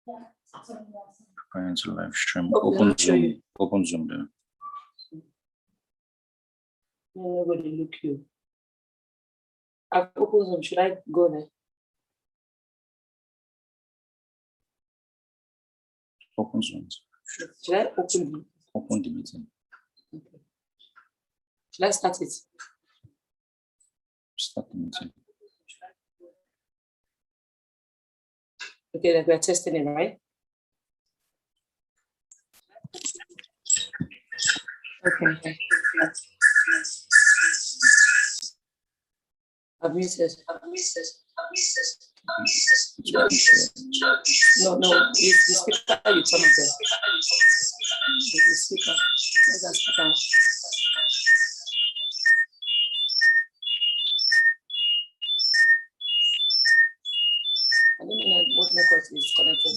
Going to live stream. Open Zoom. Open Zoom there. Nobody look you. I've opened Zoom. Should I go there? Open Zoom. Should I open? Open the meeting. Okay. Should I start it? Start the meeting. Okay, like we're testing it, right? Okay. I've muted. No, it's the speaker you turn on there. It's the speaker. Where's that speaker? I don't know what network is connected.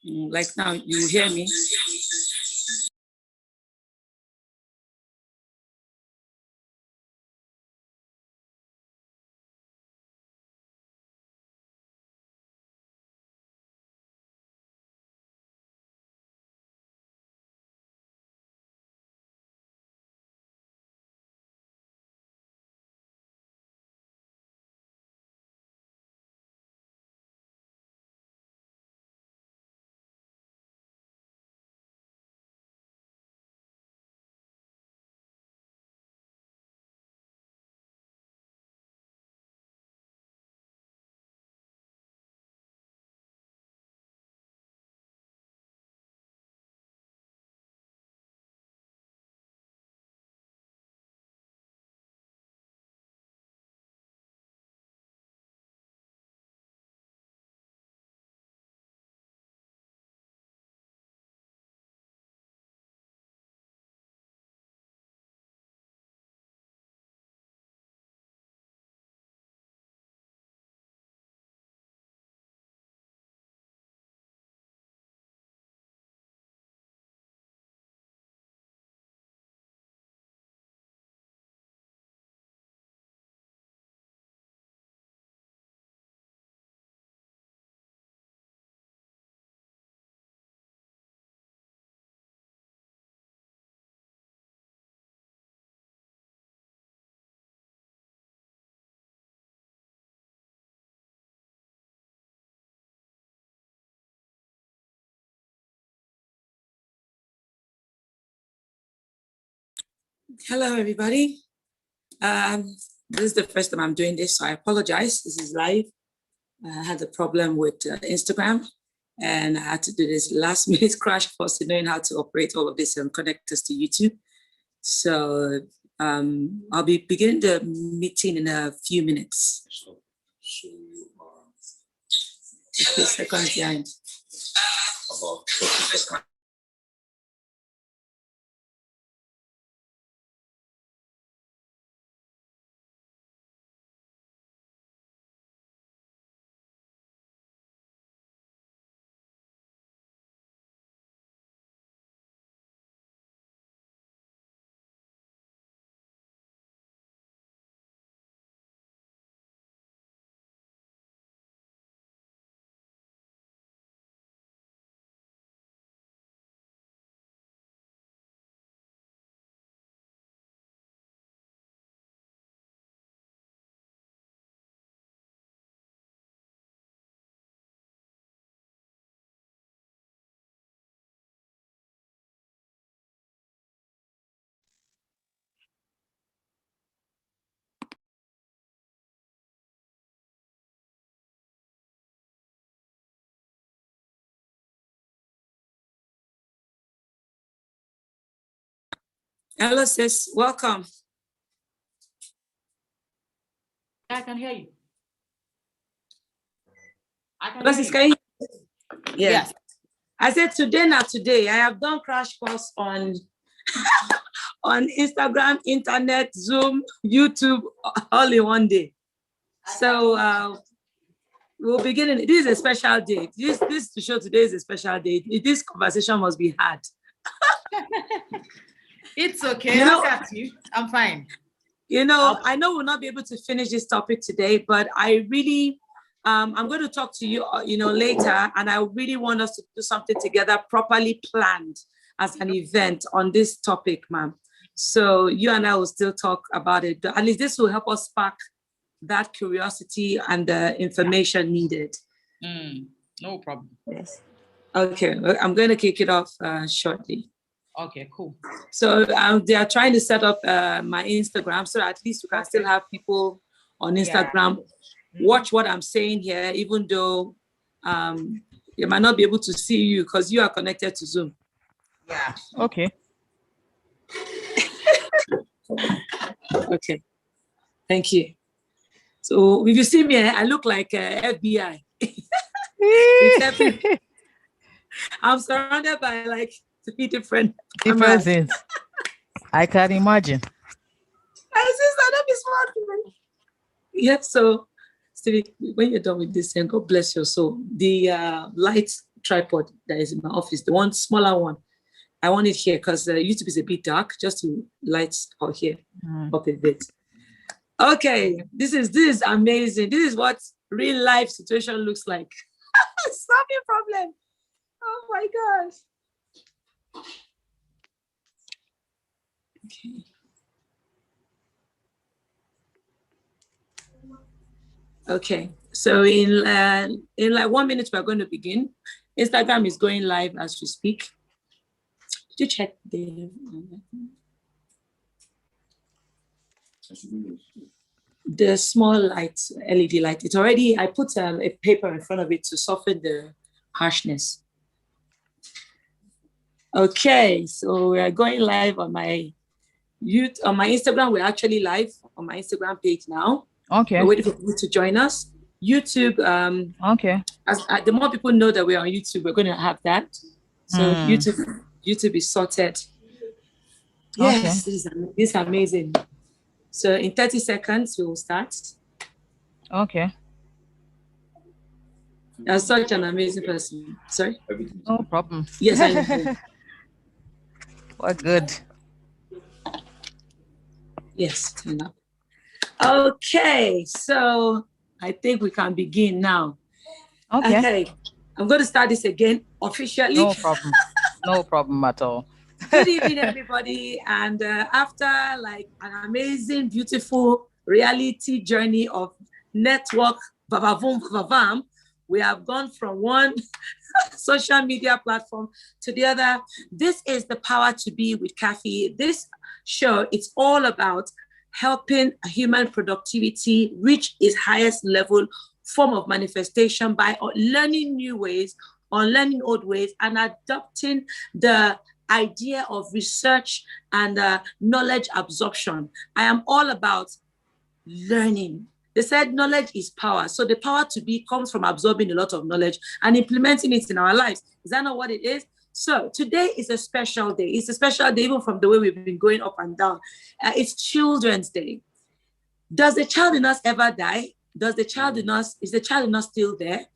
Like now, you hear me? Hello, everybody. This is the first time I'm doing this, so I apologize. This is live. I had a problem with Instagram, and I had to do this last minute crash course in knowing how to operate all of this and connect us to YouTube. So I'll be beginning the meeting in a few minutes. So you are 50 seconds behind. about 40 seconds. Hello, sis. Welcome. I can hear you. Hello, sis. Can you hear me? Yeah. Yes. I said today, not today. I have done crash course on on Instagram, internet, Zoom, YouTube, all in one day. So we'll begin. This is a special day. This to show today is a special day. This conversation must be had. It's okay. You know- Look at you. I'm fine. I know we'll not be able to finish this topic today, but I really, I'm going to talk to you, later, and I really want us to do something together, properly planned as an event on this topic, ma'am. So you and I will still talk about it. But at least this will help us spark that curiosity and the information needed. No problem. Yes. Okay, I'm going to kick it off shortly. Okay, cool. So they are trying to set up my Instagram, so at least we can still have people on Instagram watch what I'm saying here, even though they might not be able to see you because you are connected to Zoom. Yeah. Okay. Okay. Thank you. So if you see me, I look like FBI. I'm surrounded by like 3 different Things. I can imagine. Yeah, so Stevie, when you're done with this, and God bless your soul, the light tripod that is in my office, the one smaller one, I want it here because YouTube is a bit dark, just to light out here up a bit. Okay, this is amazing. This is what real life situation looks like. Solving problem. Oh my gosh. Okay. Okay, so in like 1 minute, we're going to begin. Instagram is going live as we speak. Did you check the small light, LED light? It's already, I put a paper in front of it to soften the harshness. Okay, so we are going live on my Instagram. We're actually live on my Instagram page now. Okay. We're waiting for people to join us. YouTube. Okay. The more people know that we're on YouTube, we're going to have that. So YouTube is sorted. Yes, this is amazing. So in 30 seconds, we will start. Okay. You're such an amazing person. Sorry? No problem. Yes, I know. Well, good. Yes, turn up. Okay, so I think we can begin now. Okay. I'm going to start this again officially. No problem. No problem at all. Good evening, everybody. And after like an amazing, beautiful reality journey of network, we have gone from one social media platform to the other. This is the Power to Be with Kaffy. This show, it's all about helping human productivity reach its highest level form of manifestation by learning new ways, unlearning old ways, and adopting the idea of research and knowledge absorption. I am all about learning. They said knowledge is power. So the power to be comes from absorbing a lot of knowledge and implementing it in our lives. Is that not what it is? So today is a special day. It's a special day even from the way we've been going up and down. It's Children's Day. Does the child in us ever die? Is the child in us still there?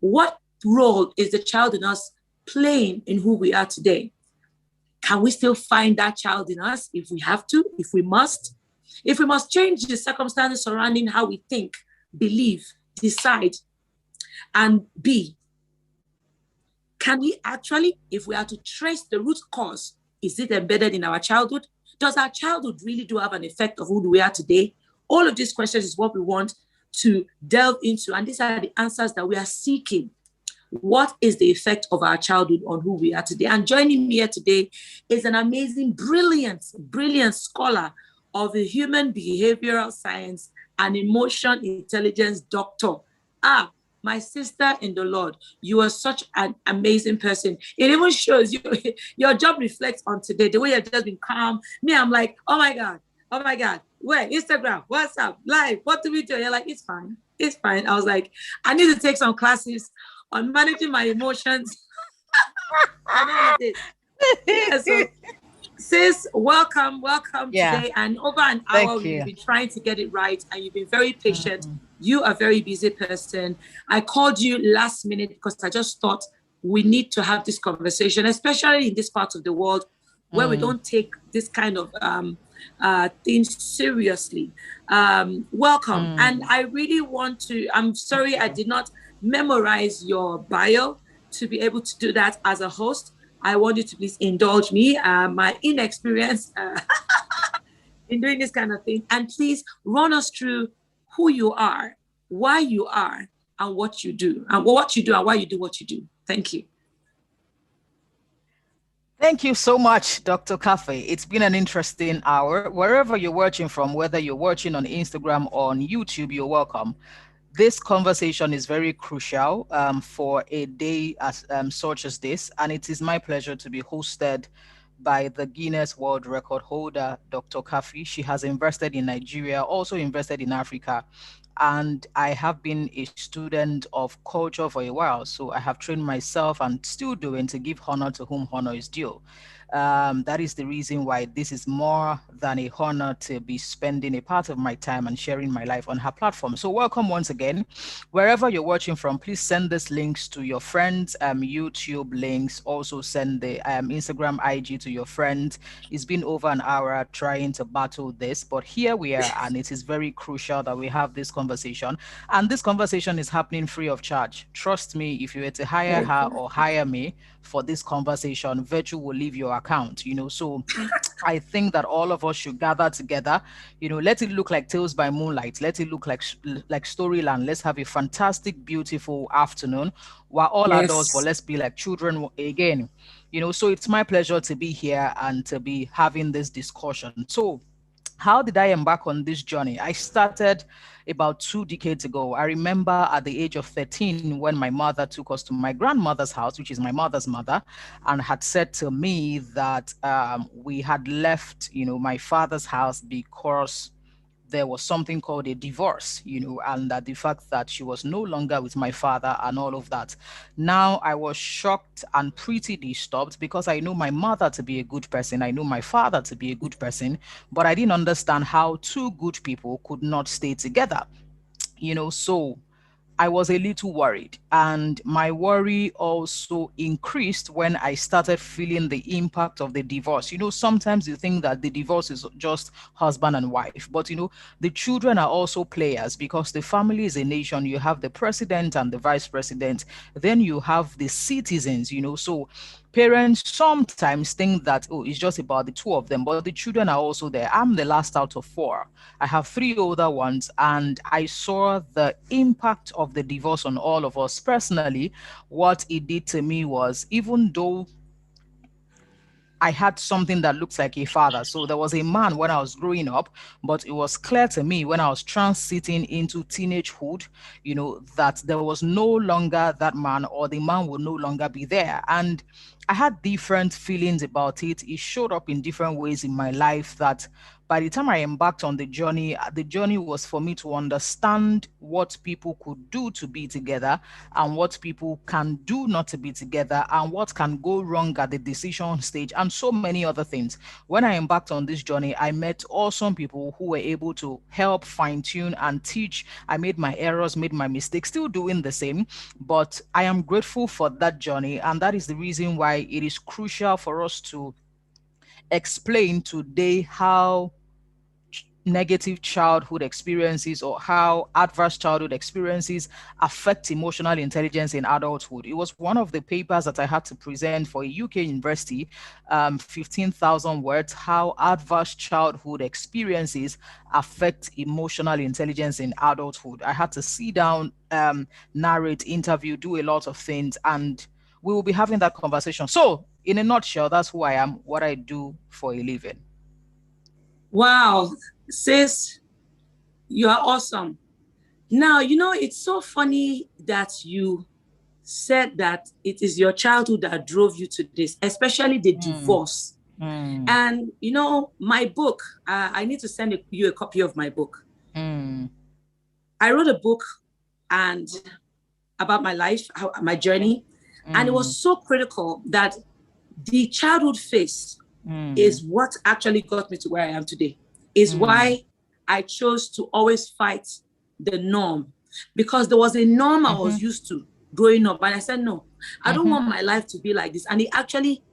What role is the child in us playing in who we are today? Can we still find that child in us if we have to, if we must? If we must change the circumstances surrounding how we think, believe, decide, and be, can we actually, if we are to trace the root cause, is it embedded in our childhood? Does our childhood really do have an effect of who we are today? All of these questions is what we want to delve into, and these are the answers that we are seeking. What is the effect of our childhood on who we are today? And joining me here today is an amazing, brilliant scholar of the human behavioral science and emotion intelligence doctor. My sister in the Lord, you are such an amazing person. It even shows you, your job reflects on today, the way you've just been calm. Me, I'm like, oh my God. Where? Instagram, WhatsApp, live, what do we do? You're like, it's fine. I was like, I need to take some classes on managing my emotions. And all of this. Yeah, so, sis, welcome today. And over an hour, we've been trying to get it right, and you've been very patient. You are a very busy person. I called you last minute because I just thought we need to have this conversation, especially in this part of the world where we don't take this kind of things seriously. Welcome. And I really want to, I'm sorry I did not memorize your bio to be able to do that as a host. I want you to please indulge me, my inexperience in doing this kind of thing. And please run us through who you are, why you are, and what you do, and what you do, and why you do what you do. Thank you. Thank you so much, Dr. Kaffy. It's been an interesting hour. Wherever you're watching from, whether you're watching on Instagram or on YouTube, you're welcome. This conversation is very crucial for a day as such as this, and it is my pleasure to be hosted by the Guinness World Record holder, Dr. Kaffy. She has invested in Nigeria, also invested in Africa, and I have been a student of culture for a while. So I have trained myself and still doing to give honor to whom honor is due. That is the reason why this is more than a honor to be spending a part of my time and sharing my life on her platform. So welcome once again. Wherever you're watching from, please send these links to your friends, YouTube links, also send the Instagram IG to your friends. It's been over an hour trying to battle this, but here we are, and it is very crucial that we have this conversation. And this conversation is happening free of charge. Trust me, if you were to hire her or hire me for this conversation, virtue will leave your account, so I think that all of us should gather together, let it look like Tales by Moonlight, let it look like Storyland. Let's have a fantastic, beautiful afternoon. We're all adults, but let's be like children again, so it's my pleasure to be here and to be having this discussion. So how did I embark on this journey? I started about 2 decades ago. I remember at the age of 13 when my mother took us to my grandmother's house, which is my mother's mother, and had said to me that we had left, my father's house because there was something called a divorce, and that the fact that she was no longer with my father and all of that. Now, I was shocked and pretty disturbed because I know my mother to be a good person. I know my father to be a good person, but I didn't understand how 2 good people could not stay together, so I was a little worried, and my worry also increased when I started feeling the impact of the divorce. Sometimes you think that the divorce is just husband and wife, but the children are also players because the family is a nation. You have the president and the vice president, then you have the citizens, so parents sometimes think that, oh, it's just about the 2 of them, but the children are also there. I'm the last out of 4. I have 3 older ones, and I saw the impact of the divorce on all of us. Personally, what it did to me was, even though I had something that looks like a father. So there was a man when I was growing up, but it was clear to me when I was transiting into teenagehood, that there was no longer that man, or the man would no longer be there. And I had different feelings about it. It showed up in different ways in my life that by the time I embarked on the journey was for me to understand what people could do to be together and what people can do not to be together and what can go wrong at the decision stage and so many other things. When I embarked on this journey, I met awesome people who were able to help fine-tune and teach. I made my errors, made my mistakes, still doing the same, but I am grateful for that journey, and that is the reason why it is crucial for us to explain today how negative childhood experiences or how adverse childhood experiences affect emotional intelligence in adulthood. It was one of the papers that I had to present for a UK university, 15,000 words, how adverse childhood experiences affect emotional intelligence in adulthood. I had to sit down, narrate, interview, do a lot of things, and we will be having that conversation. So in a nutshell, that's who I am, what I do for a living. Wow, sis, you are awesome. Now, it's so funny that you said that it is your childhood that drove you to this, especially the divorce. And, my book, I need to send you a copy of my book. I wrote a book and about my life, my journey, and it was so critical that the childhood phase is what actually got me to where I am today, is why I chose to always fight the norm, because there was a norm I was used to growing up. And I said, no, I don't want my life to be like this. And it actually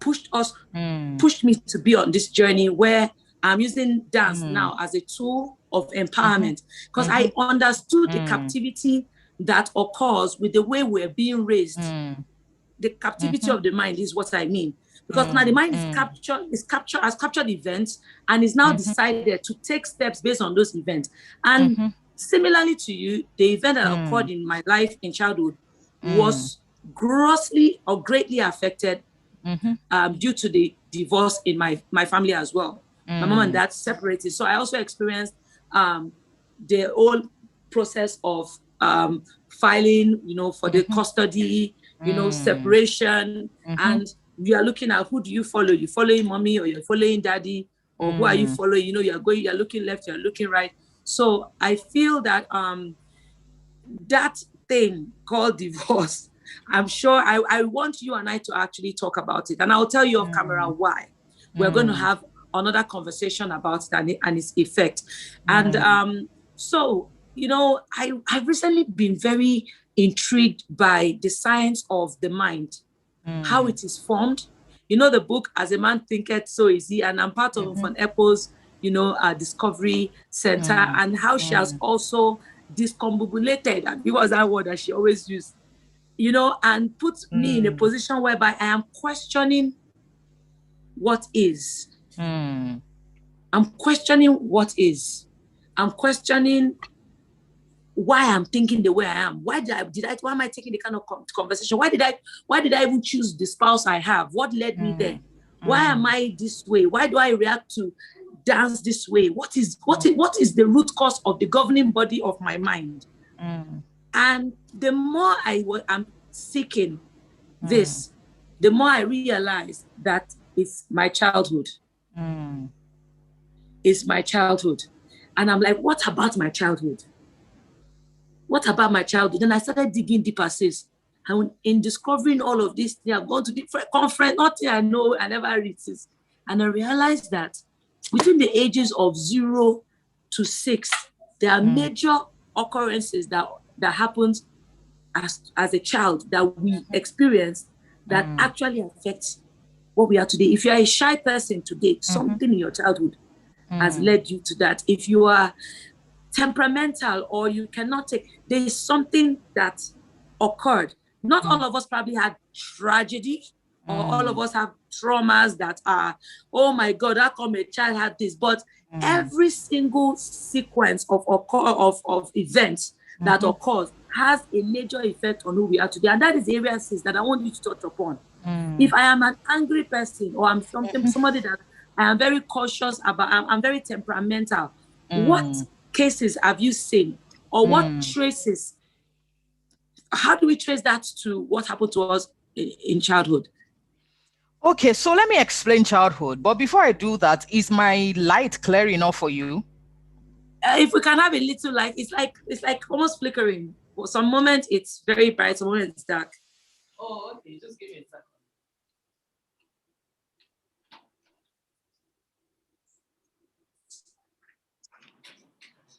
pushed me to be on this journey where I'm using dance now as a tool of empowerment, because I understood the captivity that occurs with the way we're being raised. The captivity of the mind is what I mean. Because now the mind has captured events and is now decided to take steps based on those events. And similarly to you, the event that occurred in my life in childhood was grossly or greatly affected due to the divorce in my family as well. My mom and dad separated. So I also experienced the whole process of filing, for the custody, separation. And you are looking at, who do you follow? You following mommy, or you're following daddy, or who are you following? You're looking left, you're looking right. So I feel that that thing called divorce, I'm sure I want you and I to actually talk about it. And I'll tell you off camera why. We're going to have another conversation about it and its effect. And so, I've recently been very intrigued by the science of the mind, how it is formed. The book, As a Man Thinketh, So Is He, and I'm part of Von Eppel's, Discovery Center, and how she has also discombobulated, and it was that word that she always used, and put me in a position whereby I am questioning what is. I'm questioning what is. I'm questioning why I'm thinking the way I am. Why am I taking the kind of conversation? Why did I even choose the spouse I have? What led me there? Why am I this way? Why do I react to dance this way? What is the root cause of the governing body of my mind? And the more I'm seeking this, the more I realize that it's my childhood. It's my childhood. And I'm like, what about my childhood? What about my childhood? Then I started digging deeper, sis. And in discovering all of this, I've gone to different conference, nothing I know, I never read this. And I realized that between the ages of 0 to 6, there are major occurrences that happens as a child that we experience that actually affects what we are today. If you are a shy person today, something in your childhood has led you to that. If you are temperamental or you cannot take, there is something that occurred. Not all of us probably had tragedy, or all of us have traumas that are, oh my God, how come a child had this? But every single sequence of events that occurs has a major effect on who we are today. And that is the area, sis, that I want you to touch upon. If I am an angry person, or I'm somebody that I am very cautious about, I'm very temperamental, what cases have you seen? Or what traces? How do we trace that to what happened to us in childhood? Okay, so let me explain childhood. But before I do that, is my light clear enough for you? If we can have a little light, it's like almost flickering. For some moments it's very bright, some moments it's dark. Oh, okay. Just give me a second.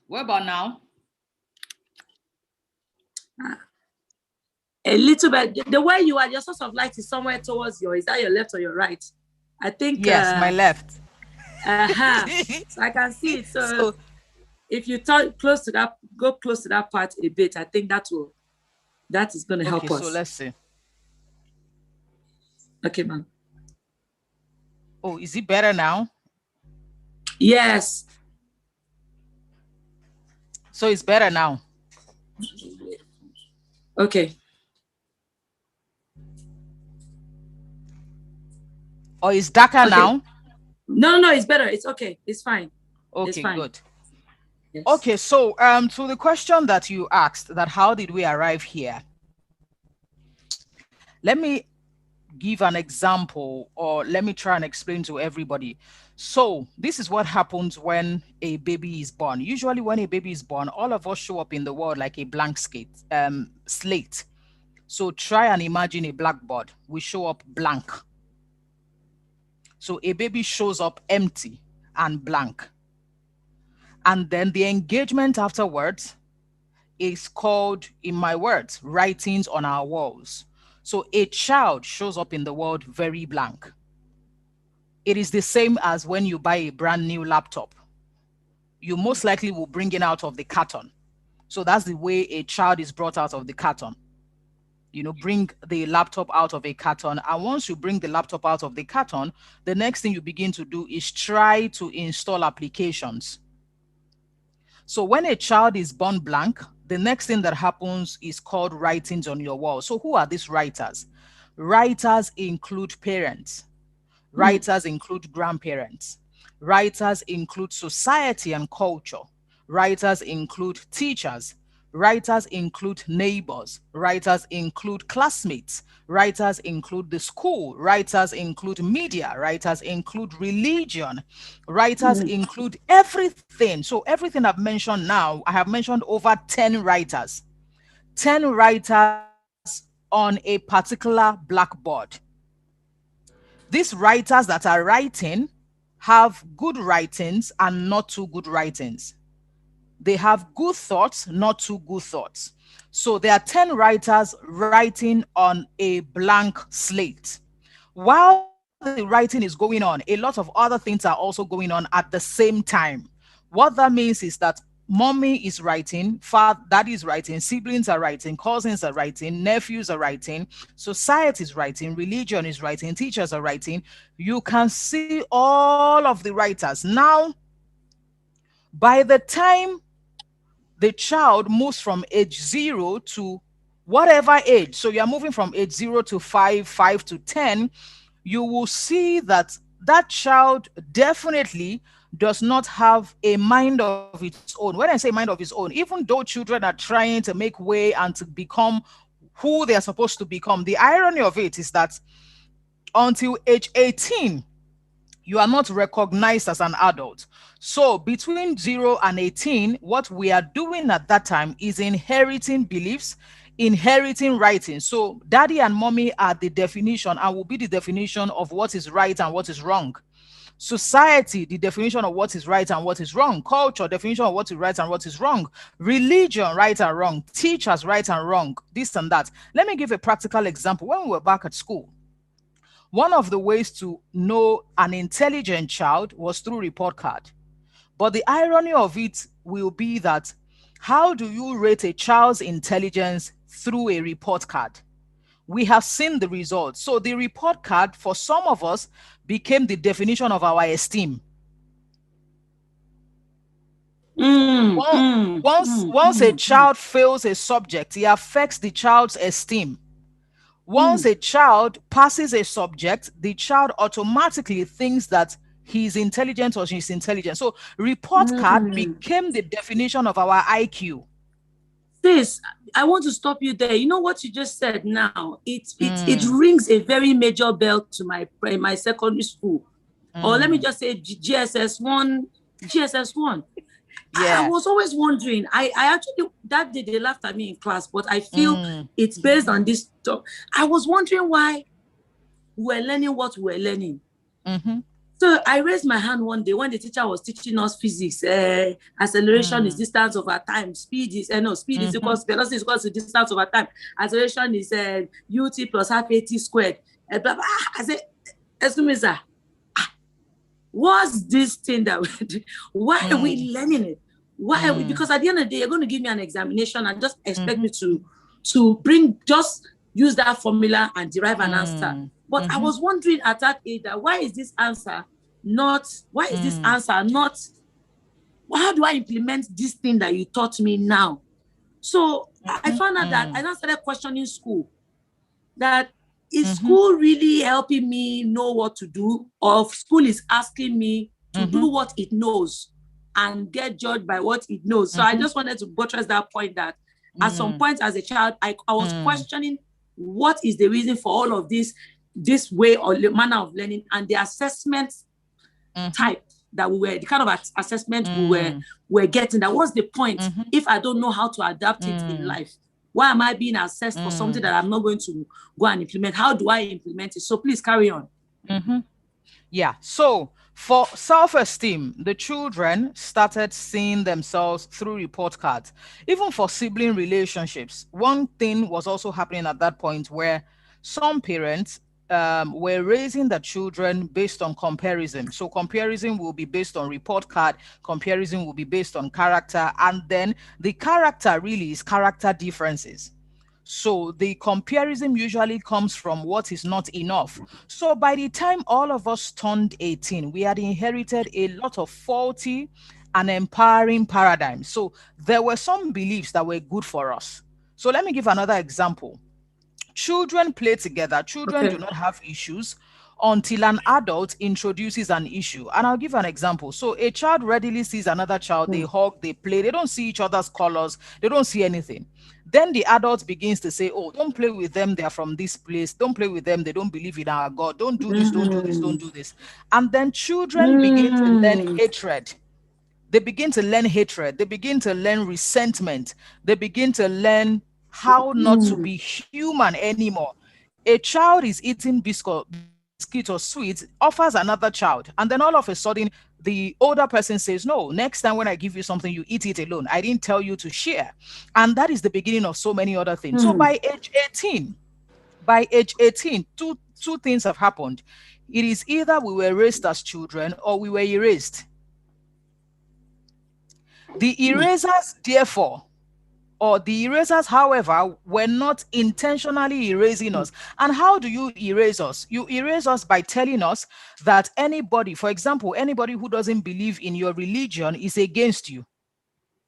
What about now? A little bit. The way you are, your source of light is somewhere towards is that your left or your right? I think. Yes, my left. So I can see it. So if you go close to that part a bit, I think that is going to help us. So let's see. Okay, ma'am. Oh, is it better now? Yes. So it's better now. Okay. Or it's darker now? No, it's better. It's okay. It's fine. Okay, it's fine. Good. Yes. Okay, so to the question that you asked, that how did we arrive here? Let me give an example, or let me try and explain to everybody. So this is what happens when a baby is born. Usually when a baby is born, all of us show up in the world like a blank slate. So try and imagine a blackboard. We show up blank. So a baby shows up empty and blank. And then the engagement afterwards is called, in my words, writings on our walls. So a child shows up in the world very blank. It is the same as when you buy a brand new laptop. You most likely will bring it out of the carton. So that's the way a child is brought out of the carton. Bring the laptop out of a carton. And once you bring the laptop out of the carton, the next thing you begin to do is try to install applications. So when a child is born blank, the next thing that happens is called writings on your wall. So who are these writers? Writers include parents. Writers include grandparents. Writers include society and culture. Writers include teachers. Writers include neighbors. Writers include classmates. Writers include the school. Writers include media. Writers include religion. Writers include everything. So everything I've mentioned now, I have mentioned over 10 writers. 10 writers on a particular blackboard. These writers that are writing have good writings and not too good writings. They have good thoughts, not too good thoughts. So there are 10 writers writing on a blank slate. While the writing is going on, a lot of other things are also going on at the same time. What that means is that mommy is writing, daddy is writing, siblings are writing, cousins are writing, nephews are writing, society is writing, religion is writing, teachers are writing. You can see all of the writers. Now, by the time the child moves from age 0 to whatever age, so you're moving from age 0 to 5, 5 to 10, you will see that that child definitely does not have a mind of its own. When I say mind of its own, even though children are trying to make way and to become who they are supposed to become, the irony of it is that until age 18, you are not recognized as an adult. So between 0 and 18, what we are doing at that time is inheriting beliefs, inheriting writing. So daddy and mommy are the definition and will be the definition of what is right and what is wrong. Society, the definition of what is right and what is wrong. Culture, definition of what is right and what is wrong. Religion, right and wrong. Teachers, right and wrong. This and that. Let me give a practical example. When we were back at school, one of the ways to know an intelligent child was through report card. But the irony of it will be that how do you rate a child's intelligence through a report card? We have seen the results. So the report card for some of us became the definition of our esteem. Once a child fails a subject, it affects the child's esteem. Once a child passes a subject, the child automatically thinks that he's intelligent or she's intelligent. So report card became the definition of our IQ. Sis, I want to stop you there. You know what you just said now? It rings a very major bell to my secondary school. Or let me just say GSS1. Yeah. I was always wondering. I actually, that day they laughed at me in class, but I feel it's based on this talk. I was wondering why we're learning what we're learning. So I raised my hand one day when the teacher was teaching us physics. Acceleration is distance over time. Speed is equals velocity is equals to distance over time. Acceleration is ut plus half at squared. Blah, blah. I said, excuse me, sir. What's this thing that we're doing? Why are we learning it? Why are we? Because at the end of the day, you're going to give me an examination and just expect me to use that formula and derive an answer. But I was wondering at that age that why is this answer not, how do I implement this thing that you taught me now? So I found out that I now started questioning school. That is school really helping me know what to do, or school is asking me to do what it knows and get judged by what it knows? So I just wanted to buttress that point that at some point as a child, I was questioning what is the reason for all of this way or manner of learning, and the assessment type that the kind of assessment we were getting. That was the point. If I don't know how to adapt it in life, why am I being assessed for something that I'm not going to go and implement? How do I implement it? So please carry on. Yeah. So for self-esteem, the children started seeing themselves through report cards. Even for sibling relationships, one thing was also happening at that point where some parents, we're raising the children based on comparison. So comparison will be based on report card, comparison will be based on character, and then the character really is character differences. So the comparison usually comes from what is not enough. So by the time all of us turned 18, we had inherited a lot of faulty and empowering paradigms. So there were some beliefs that were good for us. So let me give another example. Children play together. Children do not have issues until an adult introduces an issue. And I'll give an example. So a child readily sees another child, they hug, they play, they don't see each other's colors, they don't see anything. Then the adult begins to say, oh, don't play with them, they're from this place. Don't play with them, they don't believe in our God. Don't do this, don't do this, don't do this. And then children begin to learn hatred. They begin to learn hatred. They begin to learn resentment. They begin to learn how not to be human anymore. A child is eating biscuit or sweets, offers another child, and then all of a sudden the older person says, no, next time when I give you something, you eat it alone. I didn't tell you to share. And that is the beginning of so many other things. So by age 18, two things have happened. It is either we were raised as children or we were erased. The erasers, therefore, or the erasers, however, were not intentionally erasing us. And how do you erase us? You erase us by telling us that anybody, for example, anybody who doesn't believe in your religion is against you.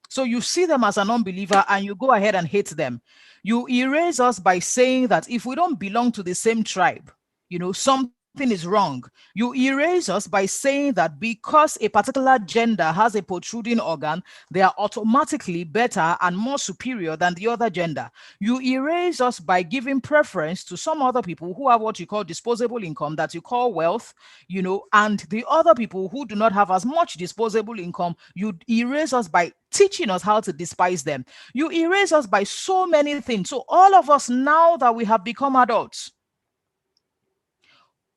So you see them as an unbeliever and you go ahead and hate them. You erase us by saying that if we don't belong to the same tribe, something is wrong. You erase us by saying that because a particular gender has a protruding organ, they are automatically better and more superior than the other gender. You erase us by giving preference to some other people who have what you call disposable income, that you call wealth, and the other people who do not have as much disposable income. You erase us by teaching us how to despise them. You erase us by so many things. So all of us, now that we have become adults,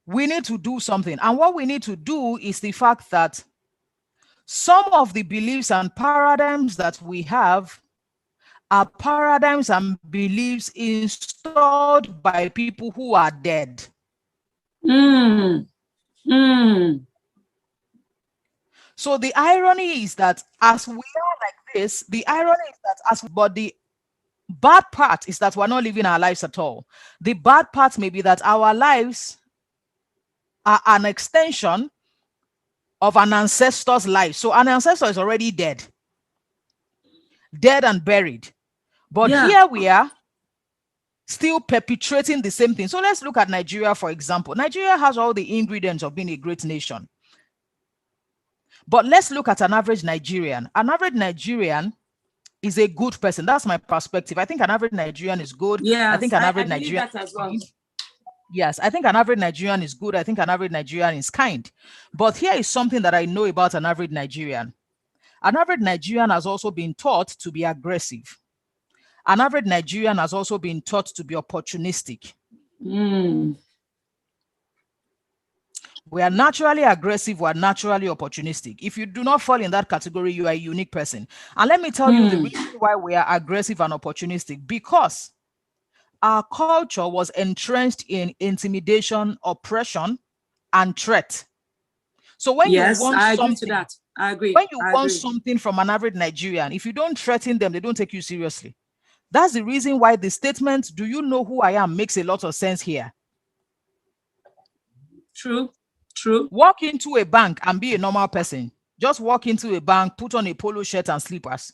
we need to do something. And what we need to do is the fact that some of the beliefs and paradigms that we have are paradigms and beliefs installed by people who are dead. So the irony is that as we are like this, the irony is that but the bad part is that we're not living our lives at all. The bad part may be that our lives are an extension of an ancestor's life. So an ancestor is already dead and buried. But here we are still perpetrating the same thing. So let's look at Nigeria, for example. Nigeria has all the ingredients of being a great nation. But let's look at an average Nigerian. An average Nigerian is a good person. That's my perspective. I think an average Nigerian is good. Yes, I think an average Nigerian as well. Yes, I think an average Nigerian is good. I think an average Nigerian is kind. But here is something that I know about an average Nigerian. An average Nigerian has also been taught to be aggressive. An average Nigerian has also been taught to be opportunistic. We are naturally aggressive, we are naturally opportunistic. If you do not fall in that category, you are a unique person. And let me tell you the reason why we are aggressive and opportunistic. Because our culture was entrenched in intimidation, oppression, and threat. So when you want I agree something, to that. I agree. When you want something from an average Nigerian, if you don't threaten them, they don't take you seriously. That's the reason why the statement, "Do you know who I am?" makes a lot of sense here. True. Walk into a bank and be a normal person. Just walk into a bank, put on a polo shirt and slippers.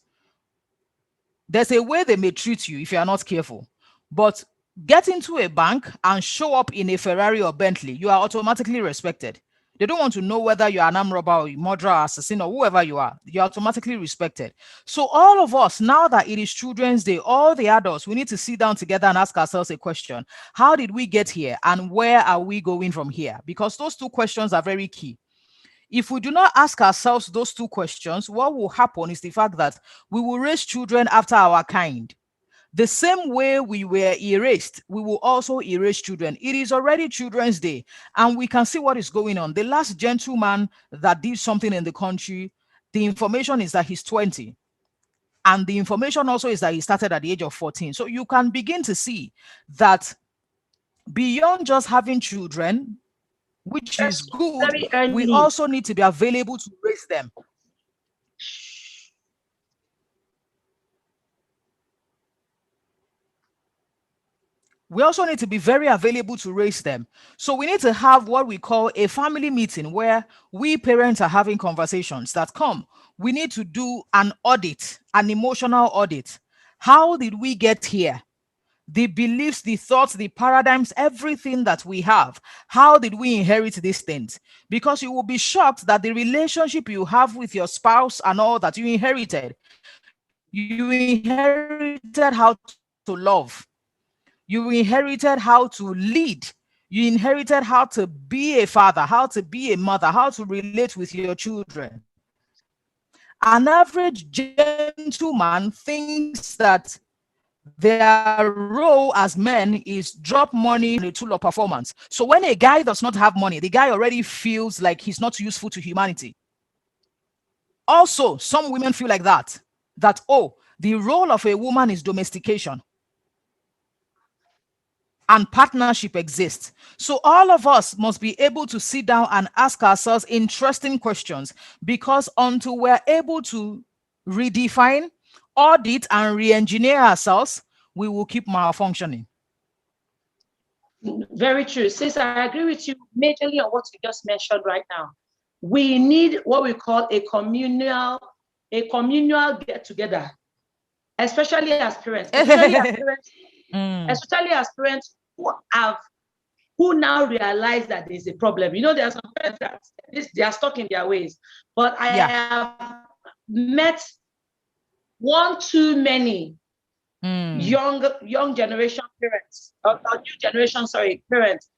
There's a way they may treat you if you are not careful. But get into a bank and show up in a Ferrari or Bentley, you are automatically respected. They don't want to know whether you're an armed robber or a murderer, assassin, or whoever you are. You're automatically respected. So all of us, now that it is Children's Day, all the adults, we need to sit down together and ask ourselves a question. How did we get here? And where are we going from here? Because those two questions are very key. If we do not ask ourselves those two questions, what will happen is the fact that we will raise children after our kind. The same way we were erased, we will also erase children. It is already Children's Day, and we can see what is going on. The last gentleman that did something in the country, the information is that he's 20. And the information also is that he started at the age of 14. So you can begin to see that beyond just having children, which is good, very early. we also need to be available to raise them. We also need to be very available to raise them. So we need to have what we call a family meeting where we parents are having conversations that come. We need to do an audit, an emotional audit. How did we get here? The beliefs, the thoughts, the paradigms, everything that we have. How did we inherit these things? Because you will be shocked that the relationship you have with your spouse and all that you inherited how to love. You inherited how to lead. You inherited how to be a father, how to be a mother, how to relate with your children. An average gentleman thinks that their role as men is drop money in a tool of performance. So when a guy does not have money, the guy already feels like he's not useful to humanity. Also, some women feel like that, oh, the role of a woman is domestication and partnership exists. So all of us must be able to sit down and ask ourselves interesting questions, because until we're able to redefine, audit, and re-engineer ourselves, we will keep malfunctioning. Very true. Sis, I agree with you majorly on what you just mentioned right now. We need what we call a communal get-together, especially as parents. Especially as parents who now realize that there's a problem. You know, there are some parents that they are stuck in their ways. But I have met one too many young generation parents, or new generation, parents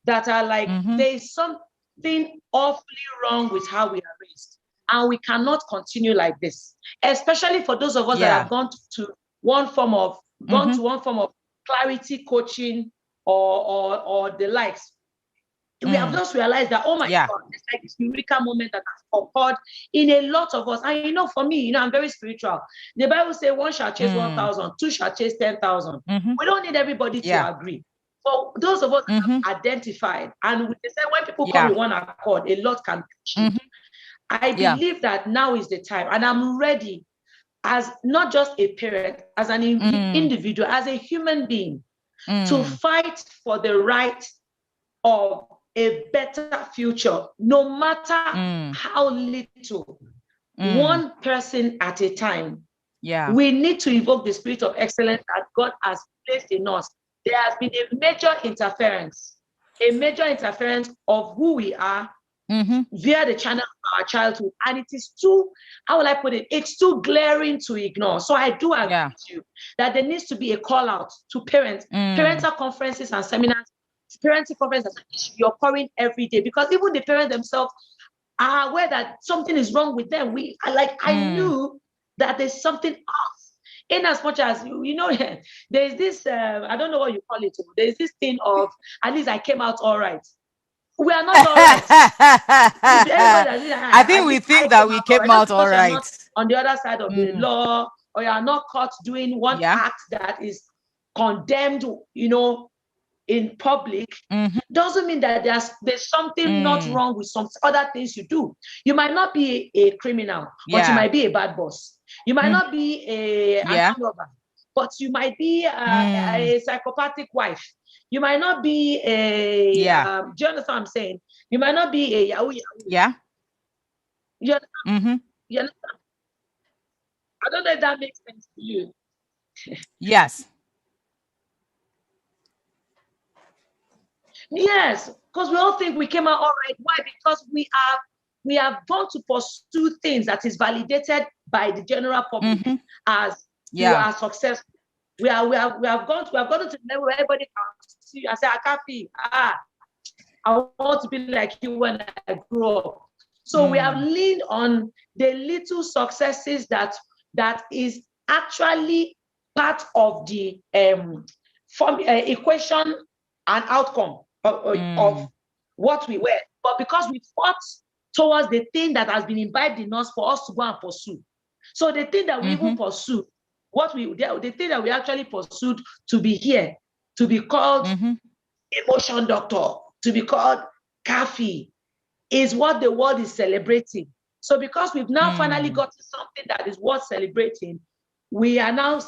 that are like, there's something awfully wrong with how we are raised. And we cannot continue like this, especially for those of us that have gone to one form of clarity coaching or the likes. We have just realized that, oh my God, it's like this eureka moment that has occurred in a lot of us. And you know, for me, I'm very spiritual. The Bible says one shall chase 1,000, two shall chase 10,000. We don't need everybody to agree. So those of us have identified, and they say when people come in one accord, a lot can be achieved. I believe that now is the time, and I'm ready, as not just a parent, as an individual, as a human being, to fight for the right of a better future, no matter how little, one person at a time. We need to evoke the spirit of excellence that God has placed in us. There has been a major interference of who we are via the channel of our childhood. And it is too, how will I put it? It's too glaring to ignore. So I do agree with you that there needs to be a call out to parents, parental conferences and seminars, parenting conferences you're occurring every day, because even the parents themselves are aware that something is wrong with them. I knew that there's something off. In as much as there's this I don't know what you call it, there's this thing of at least I came out all right. We are not all right. I think we think that we came out all right. On the other side of the law, or you are not caught doing one act that is condemned, in public, doesn't mean that there's something not wrong with some other things you do. You might not be a criminal, but you might be a bad boss. You might not be an robber, but you might be a psychopathic wife. You might not be a do you understand what I'm saying? You might not be a Yahoo. Yeah. You understand? You understand? I don't know if that makes sense to you. Yes. Yes, because we all think we came out all right. Why? Because we have gone to pursue things that is validated by the general public as you are successful. We have gone to the level where everybody can see you and say, Kaffy, I want to be like you when I grow up. So we have leaned on the little successes that is actually part of the equation and outcome of what we were. But because we fought towards the thing that has been imbibed in us for us to go and pursue. So the thing that we even pursue, the thing that we actually pursued to be here, to be called emotion doctor, to be called Kaffy, is what the world is celebrating. So because we've now finally gotten something that is worth celebrating, we are now,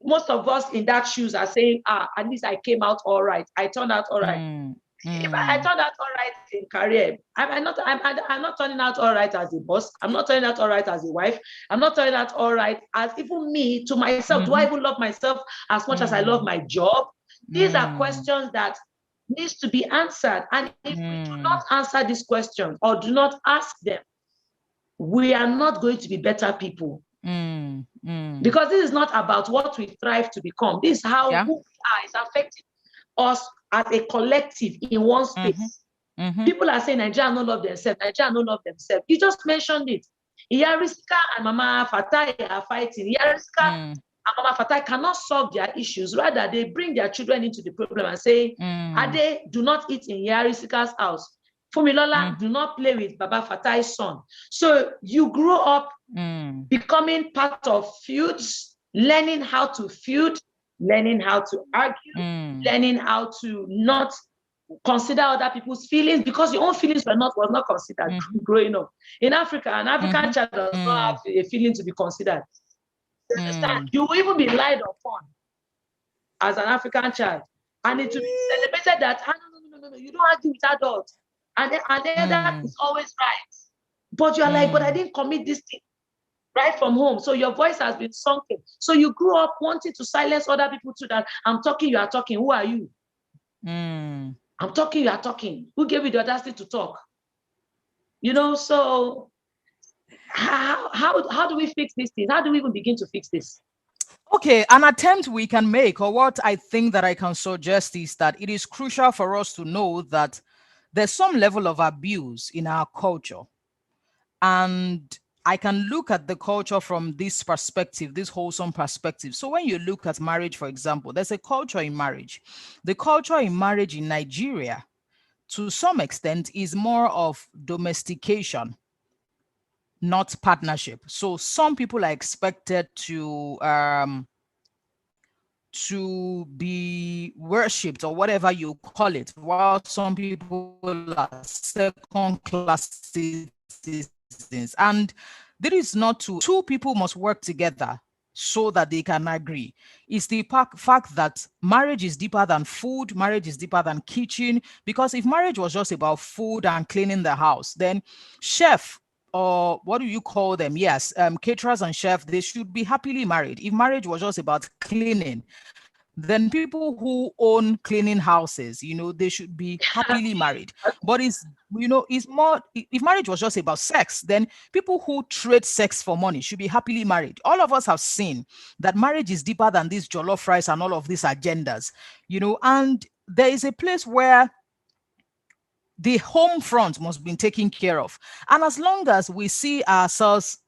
most of us in that shoes are saying, at least I came out all right. I turned out all right. If I turned out all right in career, I'm not turning out all right as a boss. I'm not turning out all right as a wife. I'm not turning out all right as even me to myself. Do I even love myself as much as I love my job? These are questions that needs to be answered. And if we do not answer these questions or do not ask them, we are not going to be better people. Because this is not about what we strive to become. This is how who we are is affecting us as a collective in one space. People are saying Nigeria don't love themselves. Nigeria don't love themselves. You just mentioned it. Iyariska and Mama Fatai are fighting. Iyariska and Mama Fatai cannot solve their issues. Rather, they bring their children into the problem and say, Ade, do not eat in Iyariska's house. Fumilola, do not play with Baba Fatai's son. So you grow up becoming part of feuds, learning how to feud, learning how to argue, learning how to not consider other people's feelings, because your own feelings was not considered growing up. In Africa, an African child does not have a feeling to be considered. You will even be lied upon as an African child, and it will be celebrated that no, you don't argue with adults, and then that is always right. But you're like, but I didn't commit this thing right from home. So your voice has been sunken. So you grew up wanting to silence other people too, that I'm talking, you are talking. Who are you? I'm talking, you are talking. Who gave you the audacity to talk? You know, so how do we fix this thing? How do we even begin to fix this? Okay, an attempt we can make, or what I think that I can suggest, is that it is crucial for us to know that there's some level of abuse in our culture. And I can look at the culture from this perspective, this wholesome perspective. So when you look at marriage, for example, there's a culture in marriage. The culture in marriage in Nigeria, to some extent, is more of domestication, not partnership. So some people are expected to be worshipped, or whatever you call it, while some people are second-class citizens. And there is not two people must work together so that they can agree. It's the fact that marriage is deeper than food, marriage is deeper than kitchen, because if marriage was just about food and cleaning the house, then chef, or what do you call them? Yes, caterers and chefs, they should be happily married. If marriage was just about cleaning, then people who own cleaning houses, they should be happily married. But it's more, if marriage was just about sex, then people who trade sex for money should be happily married. All of us have seen that marriage is deeper than these jollof rice and all of these agendas, and there is a place where the home front must be taken care of. And as long as we see ourselves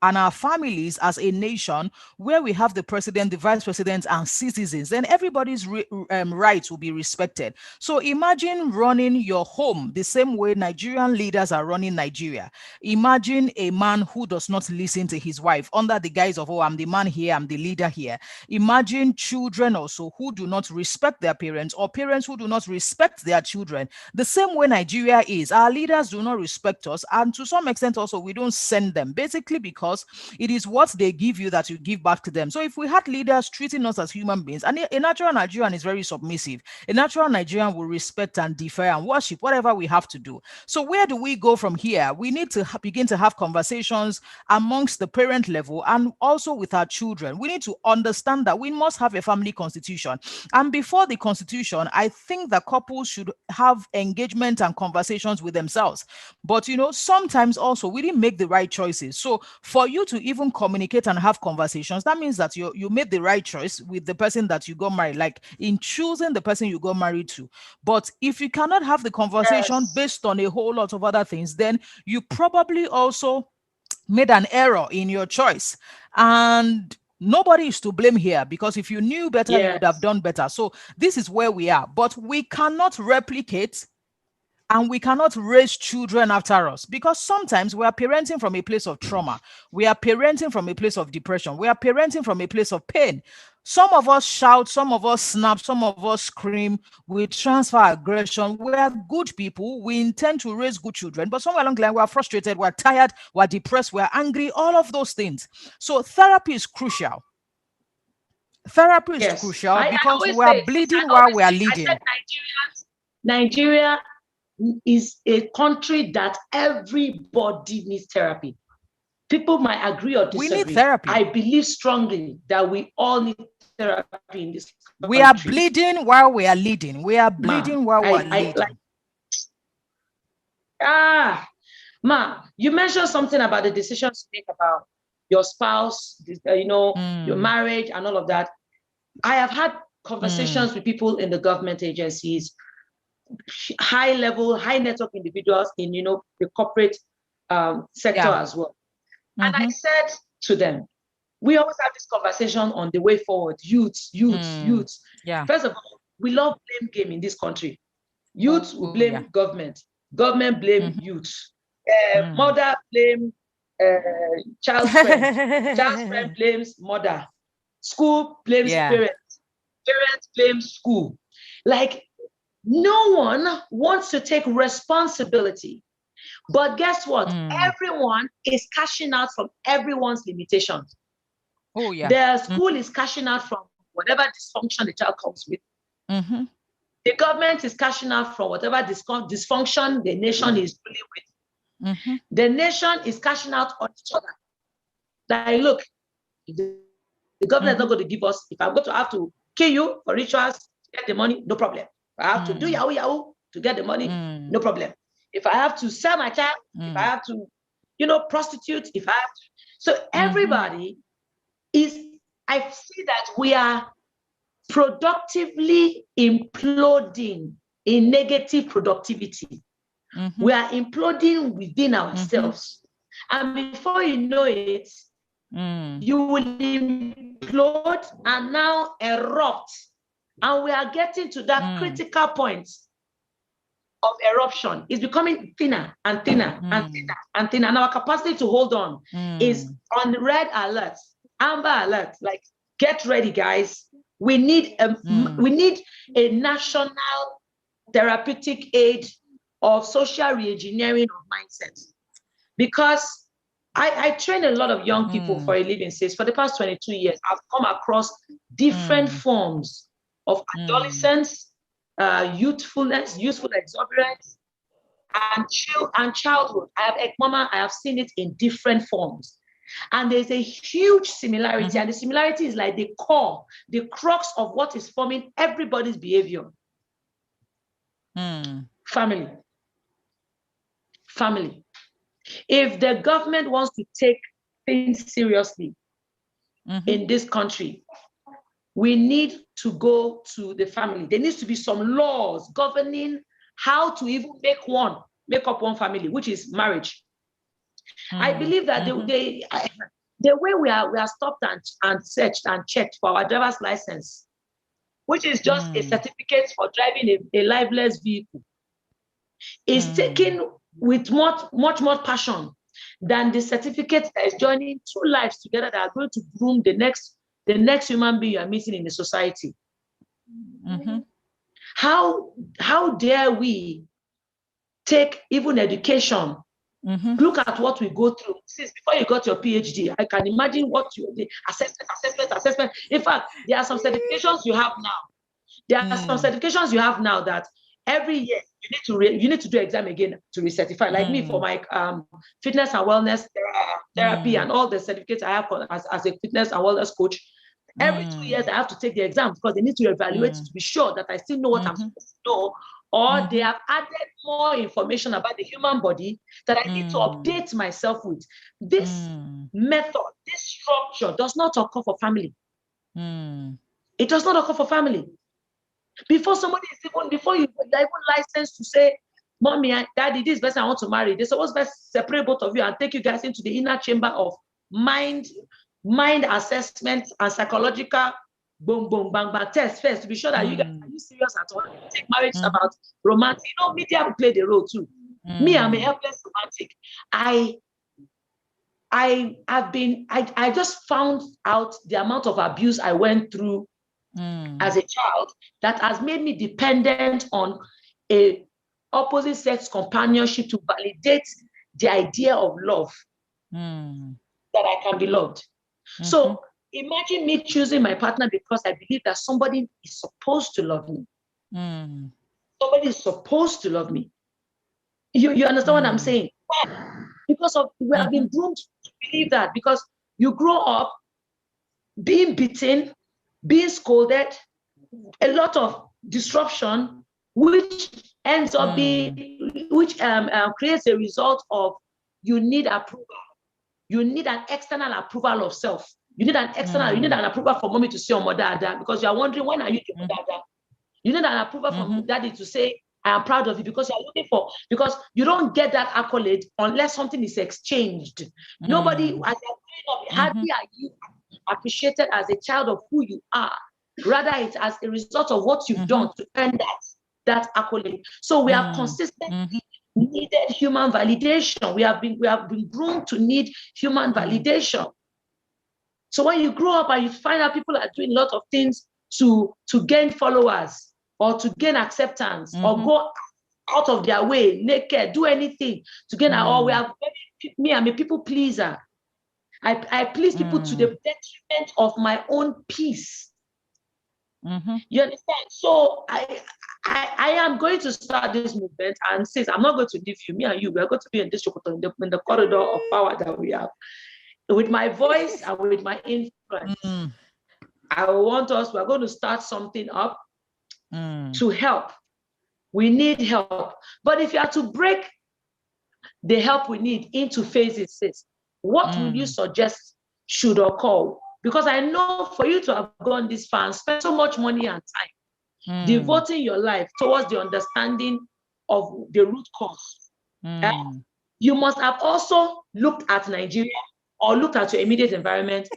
and our families as a nation where we have the president, the vice president, and citizens, then everybody's rights will be respected. So imagine running your home the same way Nigerian leaders are running Nigeria. Imagine a man who does not listen to his wife under the guise of, oh, I'm the man here, I'm the leader here. Imagine children also who do not respect their parents, or parents who do not respect their children. The same way Nigeria is, our leaders do not respect us, and to some extent also we don't send them, basically because it is what they give you that you give back to them. So if we had leaders treating us as human beings, and a natural Nigerian is very submissive, a natural Nigerian will respect and defer and worship whatever we have to do. So where do we go from here? We need to begin to have conversations amongst the parent level and also with our children. We need to understand that we must have a family constitution. And before the constitution, I think that couples should have engagement and conversations with themselves. But sometimes also we didn't make the right choices. So for you to even communicate and have conversations, that means that you made the right choice with the person that you got married, like in choosing the person you got married to. But if you cannot have the conversation based on a whole lot of other things, then you probably also made an error in your choice. And nobody is to blame here, because if you knew better, you would have done better. So this is where we are. But we cannot replicate and we cannot raise children after us, because sometimes we are parenting from a place of trauma. We are parenting from a place of depression. We are parenting from a place of pain. Some of us shout, some of us snap, some of us scream, we transfer aggression. We are good people. We intend to raise good children, but somewhere along the line, we are frustrated, we're tired, we're depressed, we're angry, all of those things. So therapy is crucial. Therapy is crucial because we are bleeding while we are leading. I said Nigeria is a country that everybody needs therapy. People might agree or disagree. We need therapy. I believe strongly that we all need therapy in this country. We are bleeding while we are leading. We are bleeding while we are leading. You mentioned something about the decisions you make about your spouse, your marriage and all of that. I have had conversations with people in the government agencies, high level, high network individuals in, the corporate sector as well. And I said to them, we always have this conversation on the way forward, youths. Yeah. First of all, we love blame game in this country. Youths will blame government. Government blame youths. Mother blame child's friend. Child's friend blames mother. School blames parents. Parents blame school. Like, no one wants to take responsibility. But guess what? Everyone is cashing out from everyone's limitations. Oh, yeah. The school is cashing out from whatever dysfunction the child comes with. The government is cashing out from whatever dysfunction the nation is dealing with. The nation is cashing out on each other. Like, look, the government is not going to give us, if I'm going to have to kill you for rituals to get the money, no problem. If I have to do yahoo to get the money, no problem. If I have to sell my child, if I have to, prostitute, if I have to. So everybody I see that we are productively imploding in negative productivity. We are imploding within ourselves. And before you know it, you will implode and now erupt. And we are getting to that critical point of eruption. It's becoming thinner and thinner and thinner and thinner. And our capacity to hold on is on red alert, amber alert. Like, get ready, guys. We need a national therapeutic aid of social reengineering of mindsets. Because I train a lot of young people for a living. Since for the past 22 years, I've come across different forms of adolescence, youthfulness, youthful exuberance, and childhood. I have seen it in different forms. And there's a huge similarity. And the similarity is like the core, the crux of what is forming everybody's behavior. Family. If the government wants to take things seriously in this country, we need to go to the family. There needs to be some laws governing how to even make up one family, which is marriage. I believe that the way we are stopped and searched and checked for our driver's license, which is just a certificate for driving a lifeless vehicle, is taken with much more passion than the certificate that is joining two lives together that are going to groom the next human being you are meeting in the society. How dare we take even education? Look at what we go through. Since before you got your PhD, I can imagine what the assessment. In fact, there are some certifications you have now. That every year you need to do exam again to recertify. Like me for my fitness and wellness therapy and all the certificates I have as a fitness and wellness coach. Every 2 years I have to take the exam because they need to evaluate to be sure that I still know what I'm supposed to know. Or they have added more information about the human body that I need to update myself with. This method, this structure does not occur for family. It does not occur for family. Before you're even licensed to say, Mommy and Daddy, this person I want to marry, they're supposed to separate both of you and take you guys into the inner chamber of mind assessment and psychological boom, boom, bang, bang test first to be sure that you guys are you serious at all. You take marriage about romantic. Media will play the role too. Me, I'm a helpless romantic. I just found out the amount of abuse I went through as a child that has made me dependent on a opposite sex companionship to validate the idea of love, that I can be loved. So imagine me choosing my partner because I believe that somebody is supposed to love me. Somebody is supposed to love me. You understand what I'm saying? Because we have been groomed to believe that, because you grow up being beaten, being scolded, a lot of disruption, which ends up being, which creates a result of you need approval. You need an external approval of self. You need an external, you need an approval from mommy to say your mother, because you are wondering, when are you your mother? You need an approval from daddy to say, I am proud of you, because you're looking for, because you don't get that accolade unless something is exchanged. Nobody, as you're growing up, hardly are you appreciated as a child of who you are. Rather, it's as a result of what you've done to earn that accolade. So we have consistently needed human validation. We have been groomed to need human validation. So when you grow up and you find out people are doing a lot of things to gain followers or to gain acceptance or go out of their way, naked, do anything to gain, or me, I'm a people pleaser. I please people to the detriment of my own peace. You understand? So I am going to start this movement, and since I'm not going to leave you, me and you, we're going to be in this in the corridor of power that we have. With my voice and with my influence, we're going to start something up to help. We need help. But if you are to break the help we need into phases, what will you suggest should occur? Because I know for you to have gone this far and spent so much money and time, devoting your life towards the understanding of the root cause, you must have also looked at Nigeria or looked at your immediate environment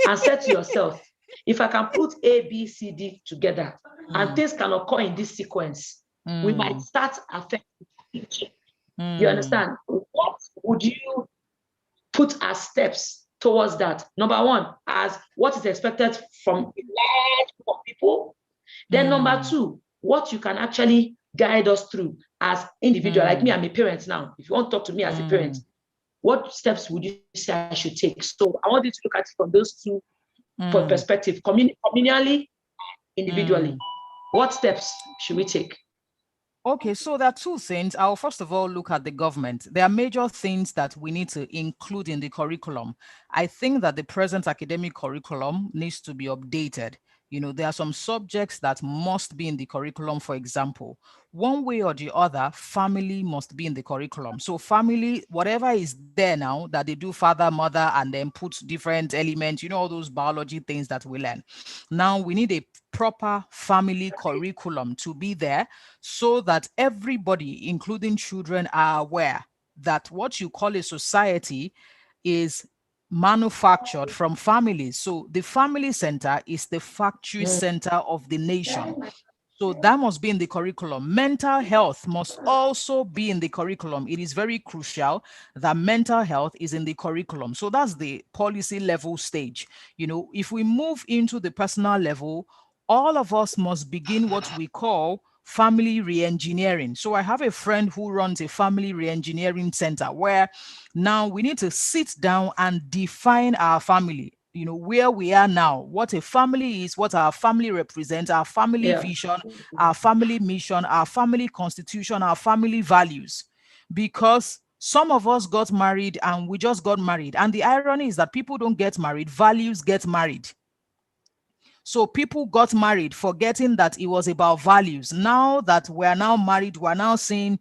and said to yourself, if I can put A, B, C, D together and things can occur in this sequence, we might start affecting the picture. You understand? What would you put as steps towards that? Number one, as what is expected from a large group of people. Then number two, what you can actually guide us through as individual. Like me, I'm a parent now. If you want to talk to me as a parent, what steps would you say I should take? So I want you to look at it from those two perspectives, communally, individually. What steps should we take? Okay, so there are two things. I'll first of all look at the government. There are major things that we need to include in the curriculum. I think that the present academic curriculum needs to be updated. You know, there are some subjects that must be in the curriculum. For example, one way or the other, family must be in the curriculum. So family, whatever is there now that they do father, mother, and then put different elements, you know, all those biology things that we learn. Now we need a proper family curriculum to be there so that everybody, including children, are aware that what you call a society is manufactured from families. So the family center is the factory center of the nation. So that must be in the curriculum. Mental health must also be in the curriculum. It is very crucial that mental health is in the curriculum. So that's the policy level stage. You know, if we move into the personal level, all of us must begin what we call family reengineering. So I have a friend who runs a family reengineering center where now we need to sit down and define our family, you know, where we are now, what a family is, what our family represents, our family vision, our family mission, our family constitution, our family values. Because some of us got married and we just got married. And the irony is that people don't get married, values get married. So people got married forgetting that it was about values. Now that we're now married, we're now seeing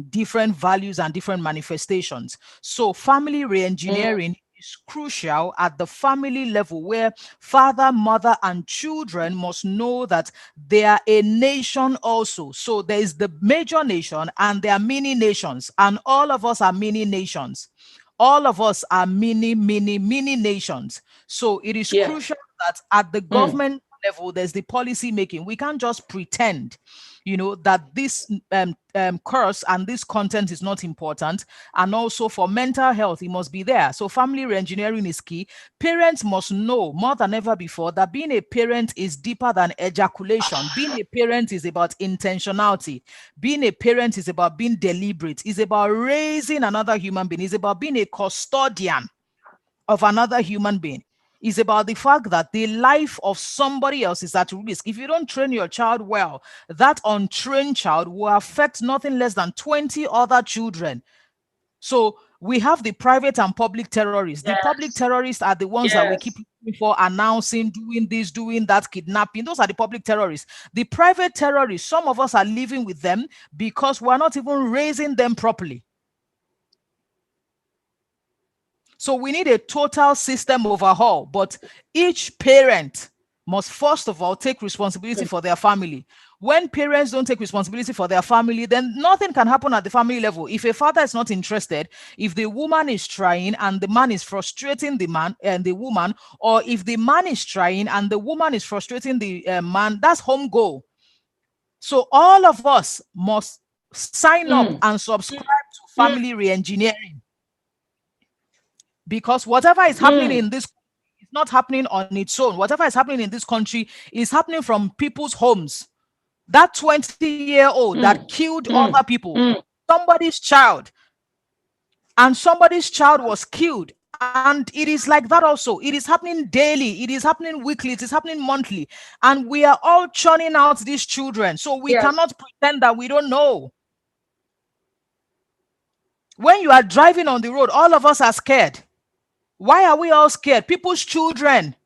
different values and different manifestations. So family reengineering is crucial at the family level, where father, mother, and children must know that they are a nation also. So there is the major nation and there are mini nations, and all of us are mini nations. All of us are mini nations. So it is crucial that at the government level, there's the policy making. We can't just pretend, that this course and this content is not important. And also for mental health, it must be there. So family reengineering is key. Parents must know more than ever before that being a parent is deeper than ejaculation. Being a parent is about intentionality. Being a parent is about being deliberate. It's about raising another human being. It's about being a custodian of another human being. Is about the fact that the life of somebody else is at risk. If you don't train your child well, that untrained child will affect nothing less than 20 other children. So we have the private and public terrorists. Yes. The public terrorists are the ones that we keep looking for, announcing, doing this, doing that, kidnapping. Those are the public terrorists. The private terrorists, some of us are living with them because we're not even raising them properly. So we need a total system overhaul, but each parent must first of all take responsibility for their family. When parents don't take responsibility for their family, then nothing can happen at the family level. If a father is not interested, if the woman is trying and the man is frustrating the man and the woman, or if the man is trying and the woman is frustrating the man, that's home goal. So all of us must sign up and subscribe to family reengineering. Because whatever is happening in this country is not happening on its own. Whatever is happening in this country is happening from people's homes. That 20-year-old that killed other people, somebody's child, and somebody's child was killed. And it is like that also. It is happening daily. It is happening weekly. It is happening monthly. And we are all churning out these children. So we cannot pretend that we don't know. When you are driving on the road, all of us are scared. Why are we all scared? People's children,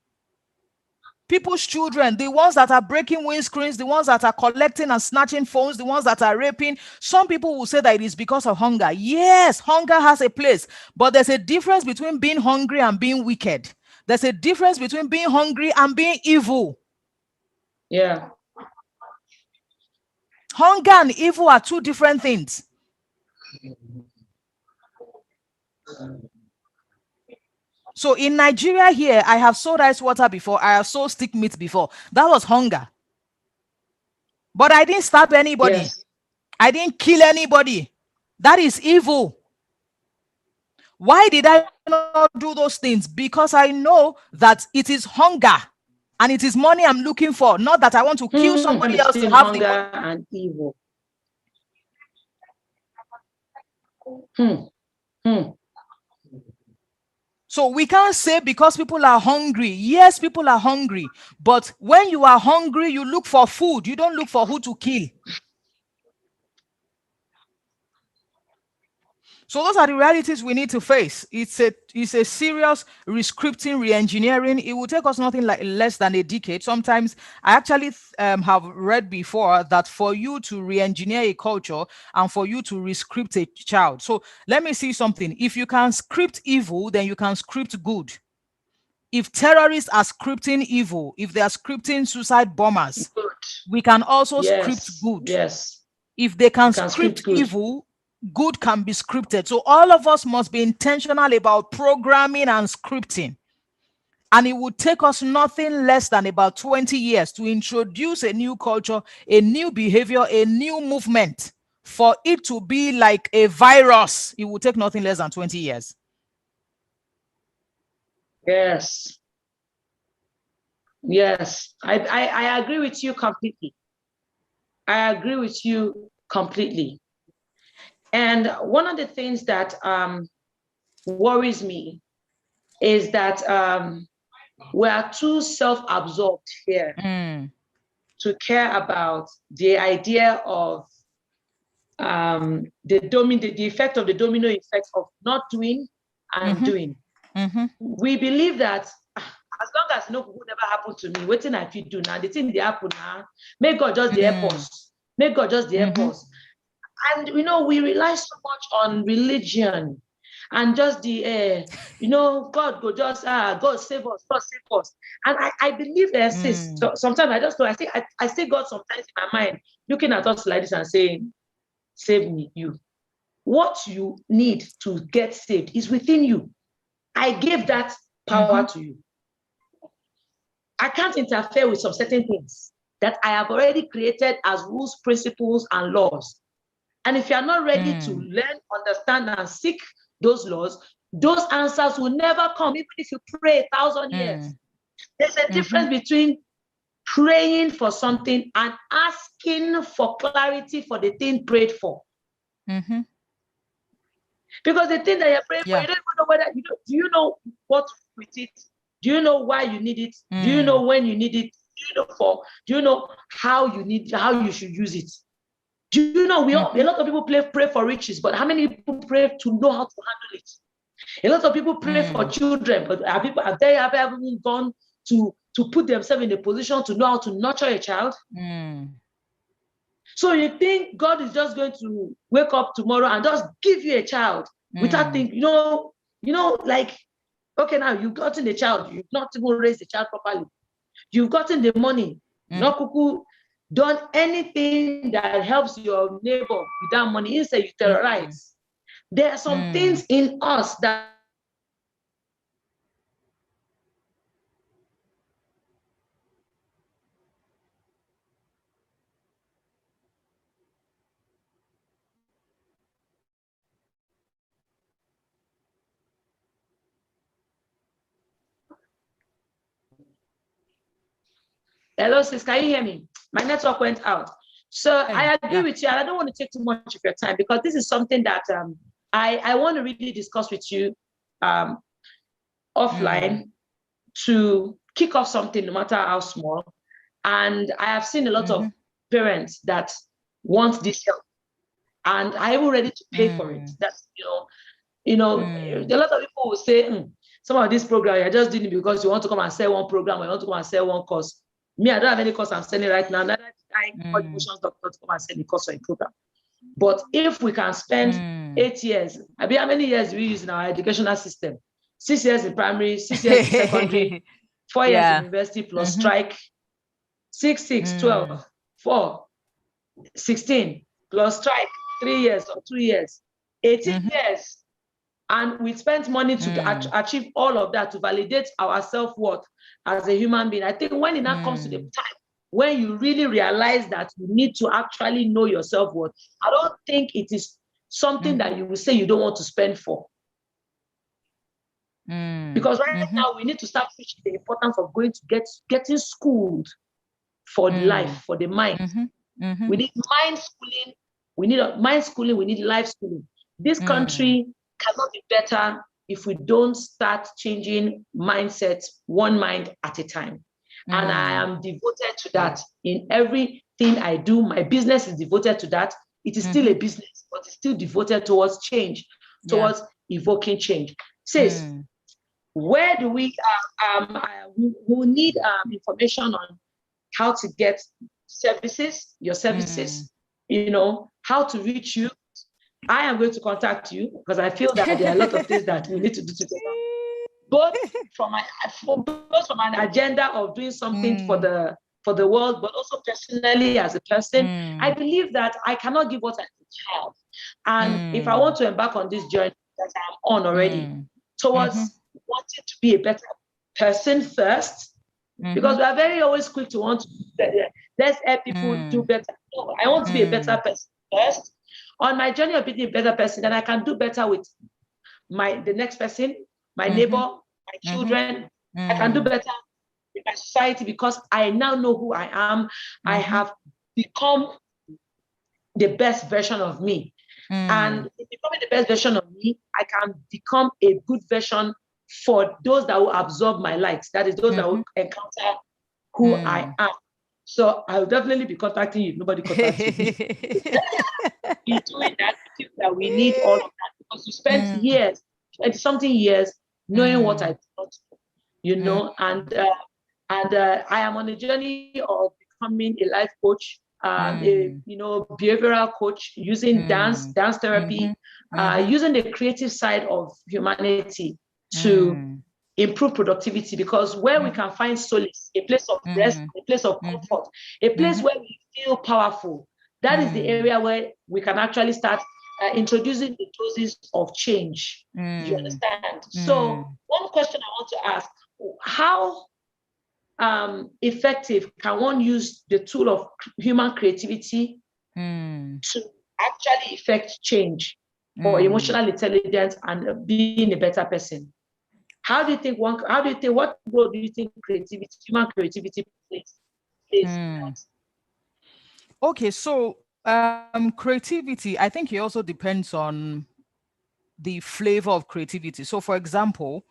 the ones that are breaking windscreens, the ones that are collecting and snatching phones, the ones that are raping. Some people will say that it is because of hunger. Yes, hunger has a place, but there's a difference between being hungry and being wicked. There's a difference between being hungry and being evil. Yeah. Hunger and evil are two different things. So in Nigeria here, I have sold ice water before. I have sold stick meat before. That was hunger. But I didn't stab anybody. Yes. I didn't kill anybody. That is evil. Why did I not do those things? Because I know that it is hunger and it is money I'm looking for. Not that I want to kill somebody else to have the money. And evil. So we can't say because people are hungry. Yes, people are hungry. But when you are hungry, you look for food. You don't look for who to kill. So those are the realities we need to face. It's a serious rescripting, re-engineering. It will take us nothing like less than a decade. Sometimes I actually have read before that for you to re-engineer a culture and for you to rescript a child. So let me see something. If you can script evil, then you can script good. If terrorists are scripting evil, if they are scripting suicide bombers, we can also script good. Yes. If they can script evil, good can be scripted. So all of us must be intentional about programming and scripting. And it would take us nothing less than about 20 years to introduce a new culture, a new behavior, a new movement. For it to be like a virus, it would take nothing less than 20 years. Yes. Yes. I agree with you completely. I agree with you completely. And one of the things that worries me is that we are too self-absorbed here to care about the idea of the effect of the domino effect of not doing and doing. We believe that as long as no good never happened to me, waiting I feel do now, the thing they happen now, may God just the help us. May God just the help us. And we rely so much on religion and just the God go just God save us, God save us. And I believe sis, so sometimes I just know I see God sometimes in my mind looking at us like this and saying, save me, you. What you need to get saved is within you. I gave that power to you. I can't interfere with some certain things that I have already created as rules, principles, and laws. And if you are not ready to learn, understand, and seek those laws, those answers will never come, even if you pray 1,000 years. There's a difference between praying for something and asking for clarity for the thing prayed for. Because the thing that you're praying for, you don't even know whether, do you know what to do with it? Do you know why you need it? Do you know when you need it? Do you know how you should use it? Do you know a lot of people pray for riches, but how many people pray to know how to handle it? A lot of people pray for children, but have they ever gone to put themselves in a position to know how to nurture a child? So you think God is just going to wake up tomorrow and just give you a child without thinking, like, okay, now you've gotten the child, you've not even raised the child properly. You've gotten the money, not cuckoo, done anything that helps your neighbor without money. Instead, you terrorize. There are some things in us that Hello, sis, can you hear me? My network went out. So I agree with you, and I don't want to take too much of your time because this is something that I want to really discuss with you offline to kick off something, no matter how small. And I have seen a lot of parents that want this help, and I'm ready to pay for it. That's a lot of people will say, some of this program you're just doing it because you want to come and sell one program or you want to come and sell one course. Me, I don't have any course I'm selling right now. Neither did I call emotions doctor to come and sell the course or a program. But if we can spend 8 years, how many years do we use in our educational system? 6 years in primary, 6 years in secondary, 4 years in university plus strike, 6, 12, 4, 16 plus strike, 3 years or 2 years, 18 years. And we spent money to achieve all of that, to validate our self-worth as a human being. I think when it now comes to the time when you really realize that you need to actually know your self-worth, I don't think it is something that you will say you don't want to spend for. Because right now we need to start preaching the importance of getting schooled for life, for the mind. We need mind schooling. We need mind schooling. We need life schooling. This country cannot be better if we don't start changing mindsets, one mind at a time. And I am devoted to that in everything I do. My business is devoted to that. It is still a business, but it's still devoted towards change, towards evoking change. Says, where do we need information on how to get services, your services, how to reach you. I am going to contact you because I feel that there are a lot of things that we need to do together. Both from an agenda of doing something for the world, but also personally as a person. I believe that I cannot give what I have. And if I want to embark on this journey that I'm on already, towards wanting to be a better person first, because we are very always quick to want to let's help people do better. No, I want to be a better person first. On my journey of being a better person, then I can do better with the next person, my neighbor, my children. I can do better with my society because I now know who I am. I have become the best version of me. And in becoming the best version of me, I can become a good version for those that will absorb my likes. That is, those that will encounter who I am. So I'll definitely be contacting you if nobody contacts you. Be doing that we need all of that because you spent years, 20-something years, knowing what I thought, and I am on a journey of becoming a life coach, a behavioral coach, using dance therapy, using the creative side of humanity to improve productivity, because where we can find solace, a place of rest, a place of comfort, a place where we feel powerful, that is the area where we can actually start introducing the doses of change. You understand? So one question I want to ask, how effective can one use the tool of human creativity to actually effect change for emotional intelligence and being a better person? How do you think what role do you think human creativity plays? Okay, so creativity, I think it also depends on the flavor of creativity. So for example,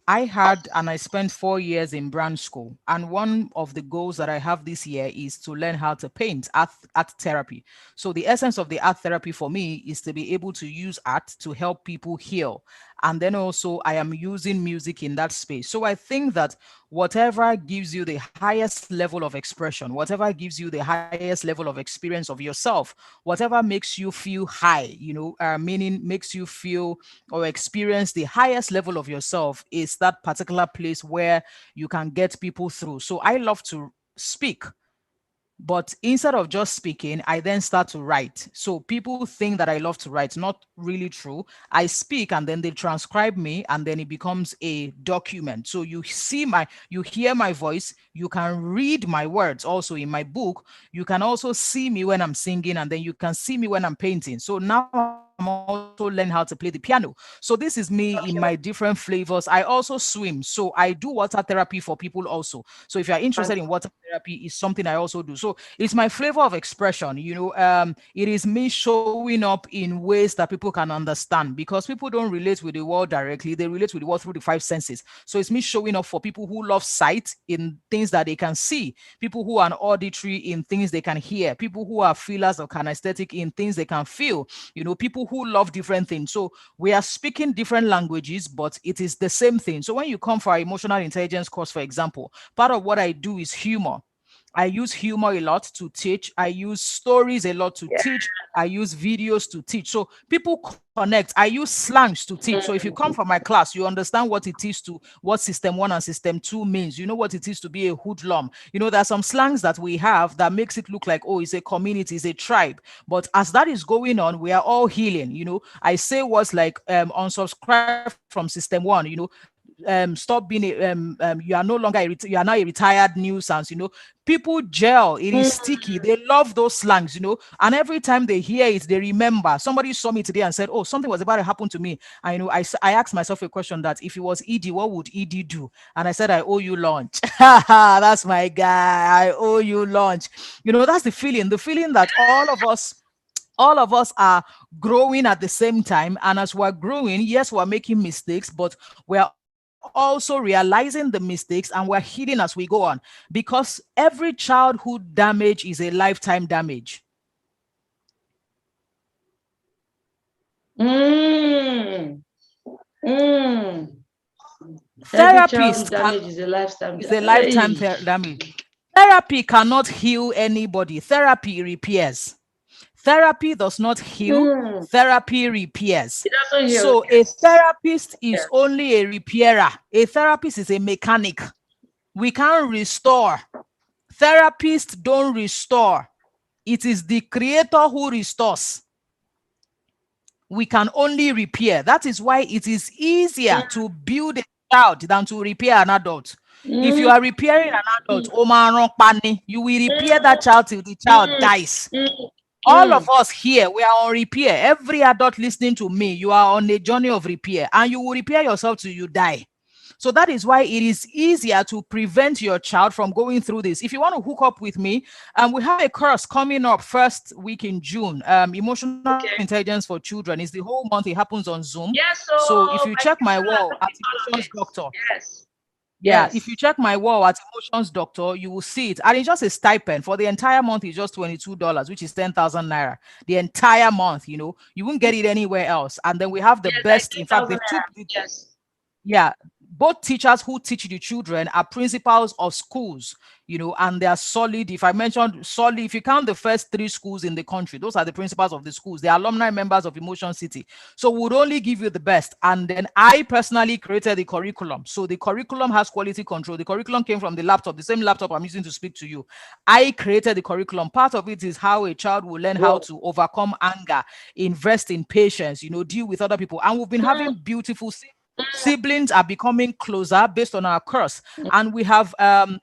I had and I spent 4 years in brand school. And one of the goals that I have this year is to learn how to paint, art therapy. So the essence of the art therapy for me is to be able to use art to help people heal. And then also I am using music in that space. So I think that whatever gives you the highest level of expression, whatever gives you the highest level of experience of yourself, whatever makes you feel high, meaning makes you feel or experience the highest level of yourself, is that particular place where you can get people through. So I love to speak. But instead of just speaking, I then start to write. So people think that I love to write. Not really true. I speak and then they transcribe me and then it becomes a document. So you hear my voice, you can read my words also in my book. You can also see me when I'm singing and then you can see me when I'm painting. So now I'm also learning how to play the piano. So this is me in my different flavors. I also swim. So I do water therapy for people also. So if you're interested in water therapy, is something I also do. So it's my flavor of expression. It is me showing up in ways that people can understand, because people don't relate with the world directly. They relate with the world through the five senses. So it's me showing up for people who love sight in things that they can see, people who are auditory in things they can hear, people who are feelers or kinesthetic in things they can feel, people who love different things. So we are speaking different languages, but it is the same thing. So when you come for our emotional intelligence course, for example, part of what I do is humor. I use humor a lot to teach. I use stories a lot to teach. I use videos to teach. So people connect. I use slangs to teach. So if you come from my class, you understand what it is what system 1 and system 2 means. You know what it is to be a hoodlum. There are some slangs that we have that makes it look like, oh, it's a community, it's a tribe. But as that is going on, we are all healing. I say words like unsubscribe from system 1, stop being you are no longer you are now a retired nuisance. People gel, it is sticky, they love those slangs, and every time they hear it, they remember. Somebody saw me today and said, oh, something was about to happen to me. I asked myself a question, that if it was Edie, what would Edie do? And I said, I owe you lunch. That's my guy, I owe you lunch. That's the feeling that all of us are growing at the same time. And as we're growing, yes, we're making mistakes, but we're also realizing the mistakes and we're healing as we go on, because every childhood damage is a lifetime damage. Therapist damage is a lifetime damage. Therapy cannot heal anybody. Therapy repairs. Therapy does not heal. Therapy repairs. So a therapist is only a repairer. A therapist is a mechanic. We can't restore. Therapists don't restore. It is the creator who restores. We can only repair. That is why it is easier to build a child than to repair an adult. If you are repairing an adult, you will repair that child till the child dies. All of us here, we are on repair. Every adult listening to me, you are on a journey of repair, and you will repair yourself till you die. So that is why it is easier to prevent your child from going through this. If you want to hook up with me, we have a course coming up first week in June. Emotional intelligence for children is the whole month. It happens on Zoom. Yes, so if you check my wall at Emotions Doctor, if you check my wall at Emotions Doctor, you will see it. And it's just a stipend for the entire month. It's just $22, which is 10,000 naira. The entire month, you won't get it anywhere else. And then we have the best. In fact, they took both teachers who teach the children are principals of schools, and they are solid. If I mentioned solid, if you count the first 3 schools in the country, those are the principals of the schools. They are alumni members of Emotion City. So we would only give you the best. And then I personally created the curriculum. So the curriculum has quality control. The curriculum came from the laptop, the same laptop I'm using to speak to you. I created the curriculum. Part of it is how a child will learn how to overcome anger, invest in patience, deal with other people. And we've been having beautiful Siblings are becoming closer based on our course. And we have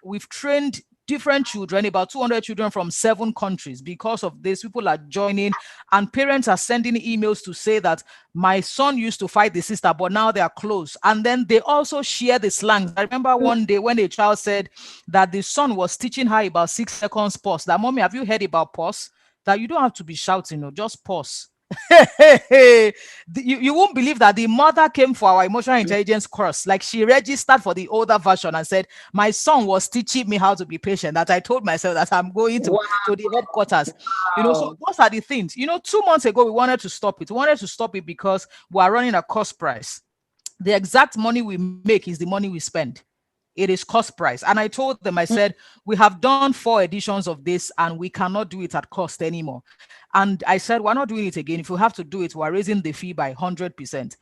we've trained different children, about 200 children from 7 countries. Because of this, people are joining, and parents are sending emails to say that my son used to fight the sister, but now they are close. And then they also share the slangs. I remember one day when a child said that the son was teaching her about 6 seconds pause. That, mommy, have you heard about pause? That you don't have to be shouting, no, just pause. You won't believe that the mother came for our emotional intelligence course. Like, she registered for the older version and said, my son was teaching me how to be patient. That I told myself that I'm going to the headquarters. You know, so those are the things. You know, 2 months ago, we wanted to stop it. We wanted to stop it because we are running a cost price. The exact money we make is the money we spend. It is cost price. And I told them, I said, we have done 4 editions of this and we cannot do it at cost anymore. And I said, we're not doing it again. If we have to do it, we're raising the fee by 100%.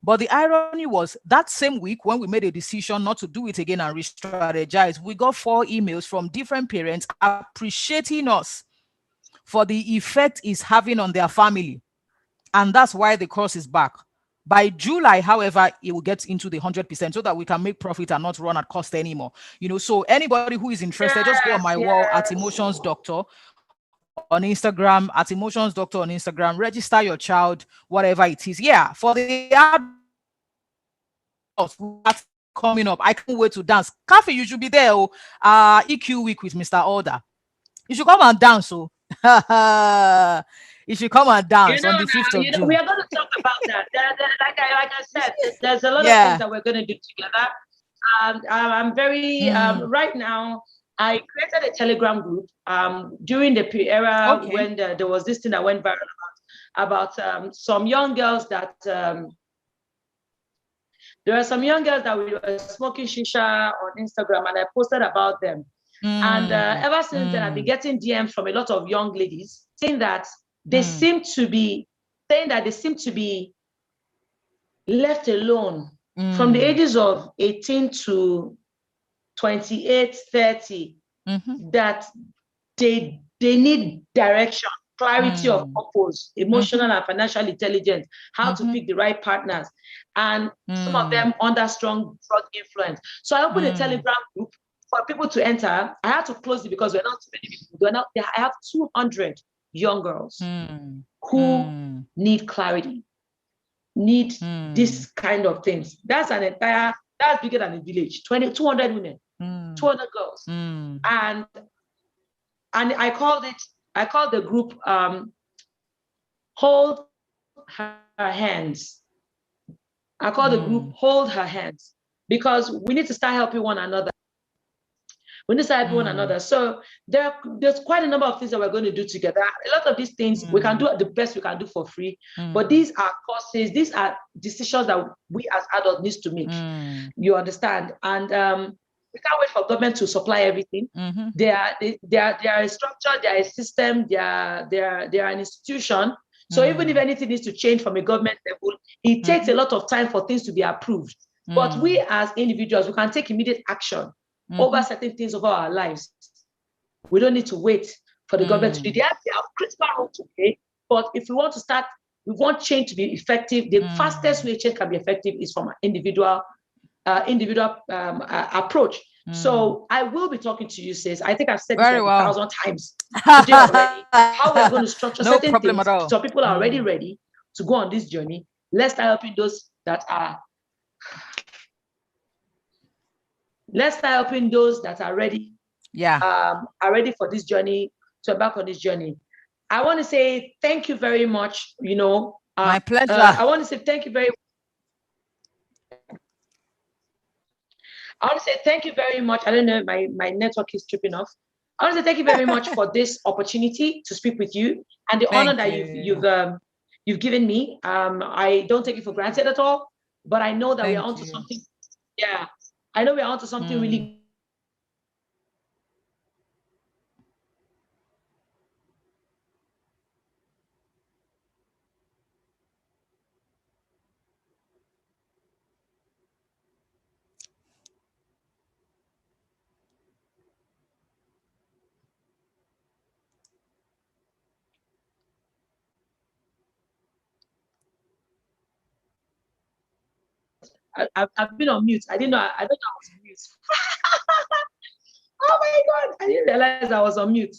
But the irony was that same week when we made a decision not to do it again and re-strategize, we got 4 emails from different parents appreciating us for the effect it's having on their family. And that's why the course is back. By July, however, it will get into the 100% so that we can make profit and not run at cost anymore. You know, so anybody who is interested, just go on my wall at Emotions Doctor on Instagram, at Emotions Doctor on Instagram, register your child, whatever it is. Yeah, for the adults coming up, I can't wait to dance. Kaffy, you should be there. EQ week with Mr. Order. You should come and dance. You should come and dance on the 5th of June. We are going to talk about that. Like I said, there's a lot of things that we're going to do together. I'm very, right now, I created a Telegram group during the era when there was this thing that went viral about some young girls that, there are some young girls that were smoking shisha on Instagram, and I posted about them. And ever since then, I've been getting DMs from a lot of young ladies saying that they seem to be left alone from the ages of 18 to 28, 30, that they need direction, clarity of purpose, emotional and financial intelligence, how to pick the right partners, and some of them under strong drug influence. So I opened a Telegram group for people to enter. I had to close it because we're not too many people. I have 200 young girls who need clarity, need this kind of things. That's bigger than a village. 200 women, 200 girls. And I called the group Hold Her Hands. I call the group Hold Her Hands, because we need to start helping one another. We need to start helping one another. So there's quite a number of things that we're going to do together. A lot of these things we can do the best we can do for free, but these are courses, these are decisions that we as adults need to make. You understand? And we can't wait for government to supply everything. They are a structure, they are a system, they are an institution. So even if anything needs to change from a government level, it takes a lot of time for things to be approved. But we as individuals, we can take immediate action over certain things of our lives. We don't need to wait for the government to do. They have critical role to play. But if we want to start, we want change to be effective. The fastest way change can be effective is from an individual approach. So I will be talking to you, sis. I think I've said this 1,000 times today already. How we're going to structure certain things. So people are already ready to go on this journey. Let's start helping those that are. Let's start helping those that are ready. Are ready for this journey, to embark on this journey. I want to say thank you very much. You know, my pleasure. I want to say thank you very much. I want to say thank you very much. I don't know, my network is tripping off. I want to say thank you very much for this opportunity to speak with you and the honor that you've given me. I don't take it for granted at all, but I know that we're onto something. Yeah, I know we're onto something really. I've been on mute. I didn't know. I don't know I was on mute. Oh my God! I didn't realize I was on mute.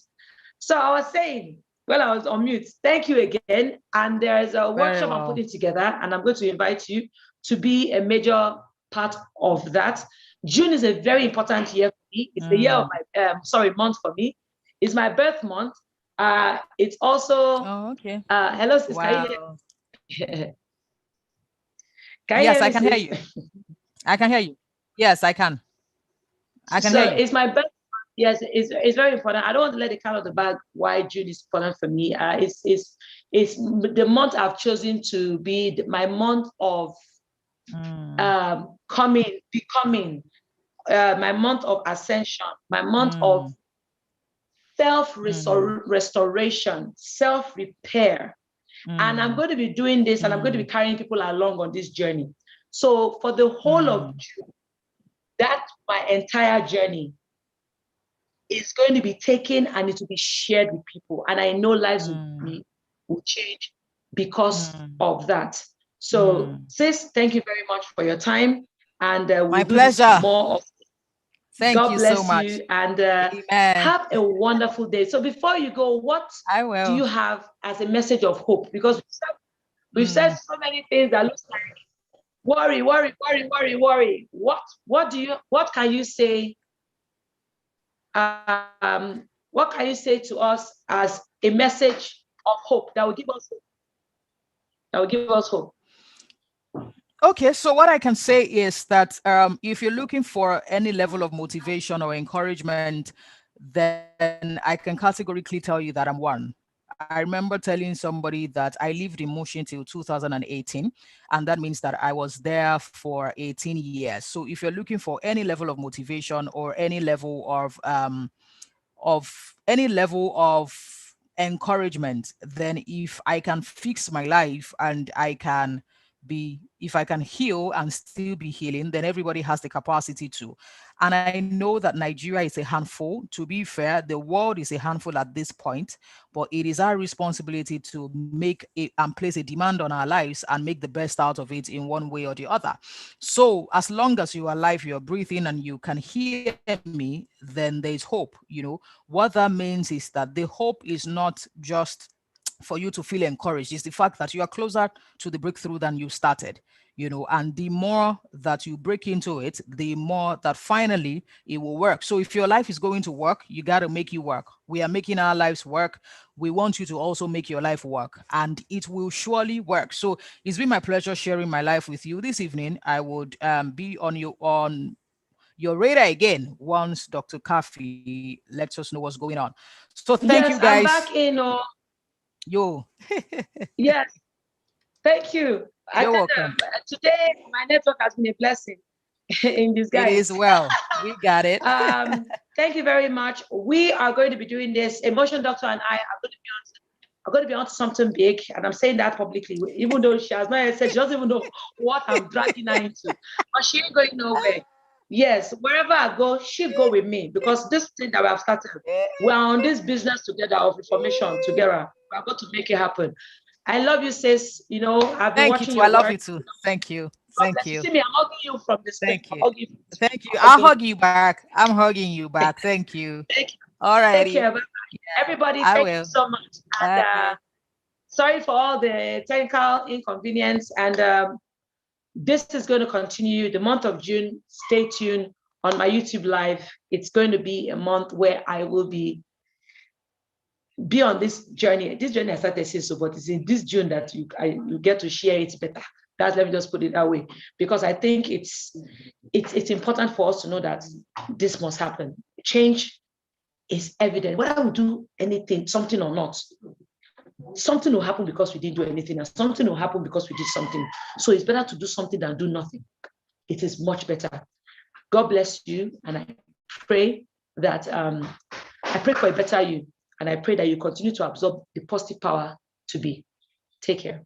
So I was saying, well, I was on mute. Thank you again. And there is a workshop I'm putting together, and I'm going to invite you to be a major part of that. June is a very important year for me. It's the year of my month for me. It's my birth month. It's also hello, sis. Wow. Yes, I can hear you. I can hear you. Yes, I can. I can hear you. It's my birth. Yes, it's very important. I don't want to let the cat out of the bag why June is important for me. It's the month I've chosen to be my month of becoming, my month of ascension, my month of self-restoration, self-repair. And I'm going to be doing this, and I'm going to be carrying people along on this journey. So for the whole of June, that my entire journey is going to be taken and it will be shared with people. And I know lives will change because of that. So sis, thank you very much for your time. And my pleasure. More of Thank God you bless so much. you, and have a wonderful day. So before you go, what do you have as a message of hope? Because we've said so many things that looks like worry. What can you say? What can you say to us as a message of hope that will give us hope? That will give us hope. Okay, so what I can say is that if you're looking for any level of motivation or encouragement, then I can categorically tell you that I'm one. I remember telling somebody that I lived in Mushin till 2018, and that means that I was there for 18 years. So if you're looking for any level of motivation or any level of encouragement, then if I can fix my life and if I can heal and still be healing, then everybody has the capacity to. And I know that Nigeria is a handful. To be fair, the world is a handful at this point, but it is our responsibility to make it and place a demand on our lives and make the best out of it in one way or the other. So as long as you are alive, you're breathing and you can hear me, then there's hope. What that means is that the hope is not just for you to feel encouraged. It's the fact that you are closer to the breakthrough than you started, and the more that you break into it, the more that finally it will work. So if your life is going to work, you got to make it work. We are making our lives work. We want you to also make your life work, and it will surely work. So it's been my pleasure sharing my life with you this evening. I would be on your radar again once Dr. Kaffy lets us know what's going on. So thank you guys. I'm back in. Yo. Yes. Thank you. You're welcome. Today, my network has been a blessing in disguise. It is well. We got it. Thank you very much. We are going to be doing this. Emotion Doctor and I are going to be on something big, and I'm saying that publicly, even though she has not said, she doesn't even know what I'm dragging her into. But she ain't going nowhere. Yes, wherever I go, she'll go with me, because this thing that we have started, we're on this business together of information together. We're going to make it happen. I love you, sis. I've been watching you. I love you too. Thank you. Thank you. See me, I'm hugging you from the screen. Thank you. Thank you. I'll hug you back. I'm hugging you back. Thank you. Thank you. All right. Take care. Everybody, thank you so much. And sorry for all the technical inconvenience. And this is going to continue the month of June. Stay tuned on my YouTube live. It's going to be a month where I will be on this journey. This journey I started since, but it's in this June that you get to share it better. Let me just put it that way, because I think it's important for us to know that this must happen. Change is evident. Whether we do anything, something or not, something will happen because we didn't do anything, and something will happen because we did something. So it's better to do something than do nothing. It is much better. God bless you, and I pray that I pray for a better you, and I pray that you continue to absorb the positive power to be. Take care.